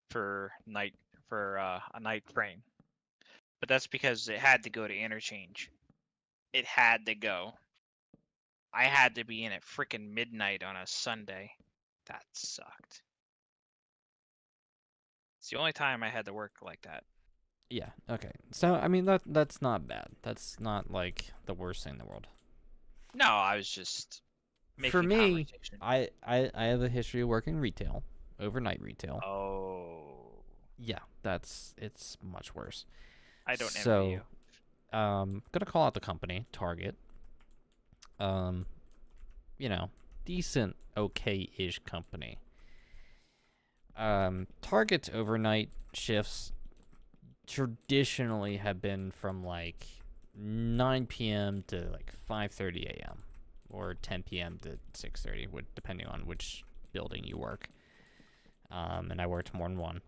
for a night frame. But that's because it had to go to interchange. It had to go. I had to be in at freaking midnight on a Sunday. That sucked. It's the only time I had to work like that. Yeah, okay. So, I mean, that's not bad. That's not, like, the worst thing in the world. No, I was just making For me, conversation. I have a history of working retail, overnight retail. Oh. Yeah, it's much worse. I don't envy So, you. gonna call out the company, Target. You know, decent, okay-ish company. Target's overnight shifts traditionally have been from like 9 p.m. to like 5:30 a.m. or 10 p.m. to 6:30, depending on which building you work. And I worked more than one.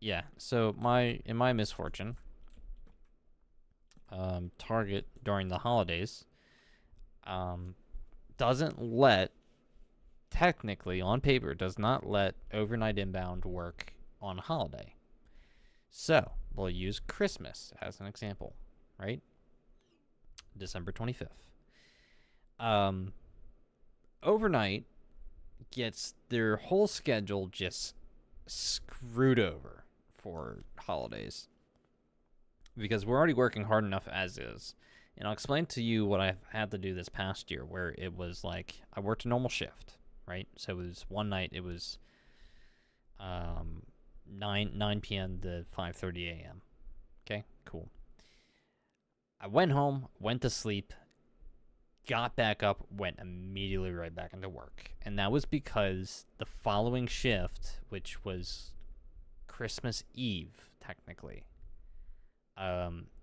Yeah. So in my misfortune, Target during the holidays, doesn't let, technically on paper, does not let overnight inbound work on a holiday. So we'll use Christmas as an example, right? December 25th. Overnight gets their whole schedule just screwed over for holidays because we're already working hard enough as is. And I'll explain to you what I've had to do this past year, where it was like I worked a normal shift, right? So it was one night, it was 9 p.m. to 5:30 a.m. Okay, cool. I went home, went to sleep, got back up, went immediately right back into work. And that was because the following shift, which was Christmas Eve, technically,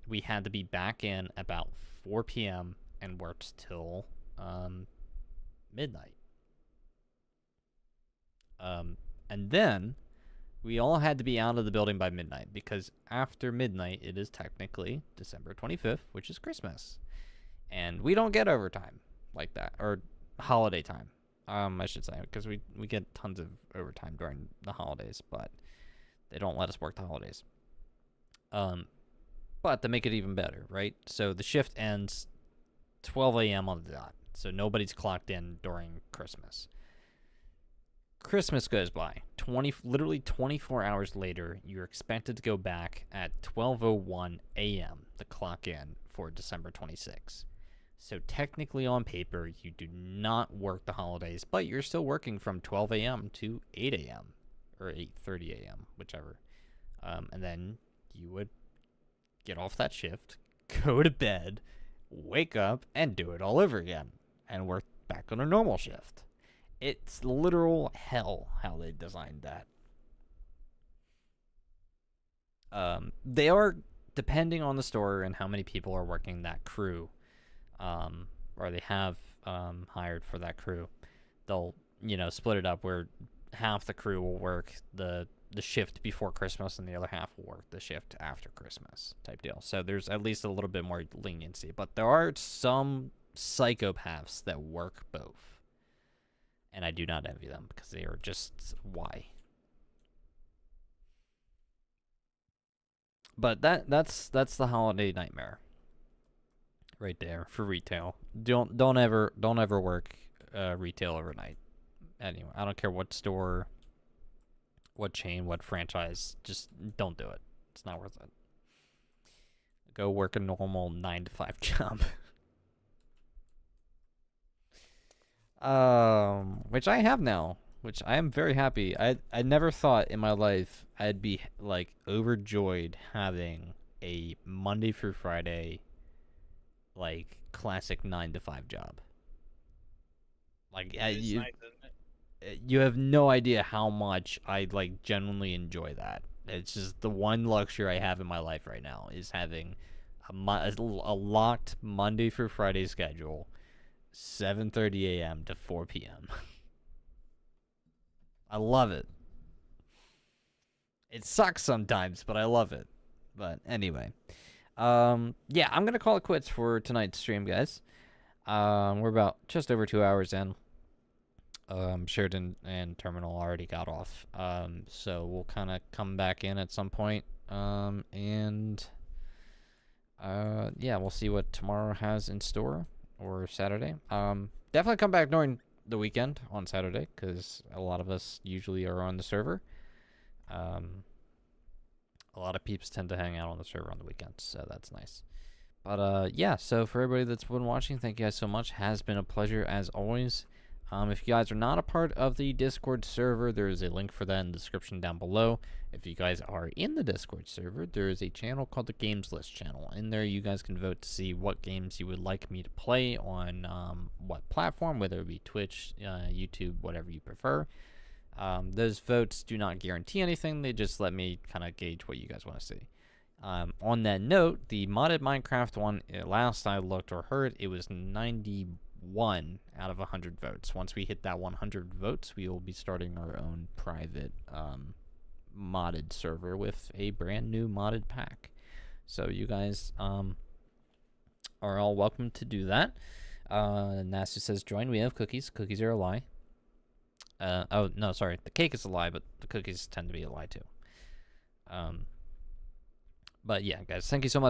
we had to be back in about 4 p.m. and worked till midnight. And then we all had to be out of the building by midnight, because after midnight, it is technically December 25th, which is Christmas. And we don't get overtime like that, or holiday time, I should say, because we get tons of overtime during the holidays, but they don't let us work the holidays. But to make it even better, right? So the shift ends 12 a.m. on the dot, so nobody's clocked in during Christmas. Christmas goes by. Literally 24 hours later, you're expected to go back at 12:01 a.m. to clock in for December 26th. So technically on paper, you do not work the holidays, but you're still working from 12 a.m. to 8 a.m. or 8:30 a.m., whichever. And then you would get off that shift, go to bed, wake up, and do it all over again, and work back on a normal shift. It's literal hell how they designed that. They are, depending on the store and how many people are working that crew, or they have hired for that crew, they'll split it up where half the crew will work the shift before Christmas and the other half will work the shift after Christmas type deal. So there's at least a little bit more leniency, but there are some psychopaths that work both. And I do not envy them, because they are just, why? But that's the holiday nightmare right there for retail. Don't ever work retail overnight. Anyway, I don't care what store, what chain, what franchise, just don't do it. It's not worth it. Go work a normal 9-to-5 job. Which I have now, which I am very happy. I never thought in my life I'd be like overjoyed having a Monday through Friday, like classic 9-to-5 job. Like you have no idea how much I like genuinely enjoy that. It's just the one luxury I have in my life right now is having a locked Monday through Friday schedule. 7:30 a.m. to 4 p.m. I love it. It sucks sometimes, but I love it. But anyway, yeah, I'm gonna call it quits for tonight's stream, guys. We're about just over 2 hours in. Sheridan and Terminal already got off. So we'll kind of come back in at some point. And yeah, we'll see what tomorrow has in store. Or Saturday. Definitely come back during the weekend on Saturday, because a lot of us usually are on the server. A lot of peeps tend to hang out on the server on the weekends, so that's nice. But yeah, so for everybody that's been watching, thank you guys so much. Has been a pleasure as always. If you guys are not a part of the Discord server, there is a link for that in the description down below. If you guys are in the Discord server, there is a channel called the Games List channel. In there, you guys can vote to see what games you would like me to play on what platform, whether it be Twitch, YouTube, whatever you prefer. Those votes do not guarantee anything. They just let me kind of gauge what you guys want to see. On that note, the modded Minecraft one, last I looked or heard, it was 91 out of 100 votes. Once we hit that 100 votes, we will be starting our own private modded server with a brand new modded pack. So you guys are all welcome to do that. Nasu says, join, we have cookies. Cookies are a lie. Oh, no, sorry. The cake is a lie, but the cookies tend to be a lie too. But yeah, guys, thank you so much.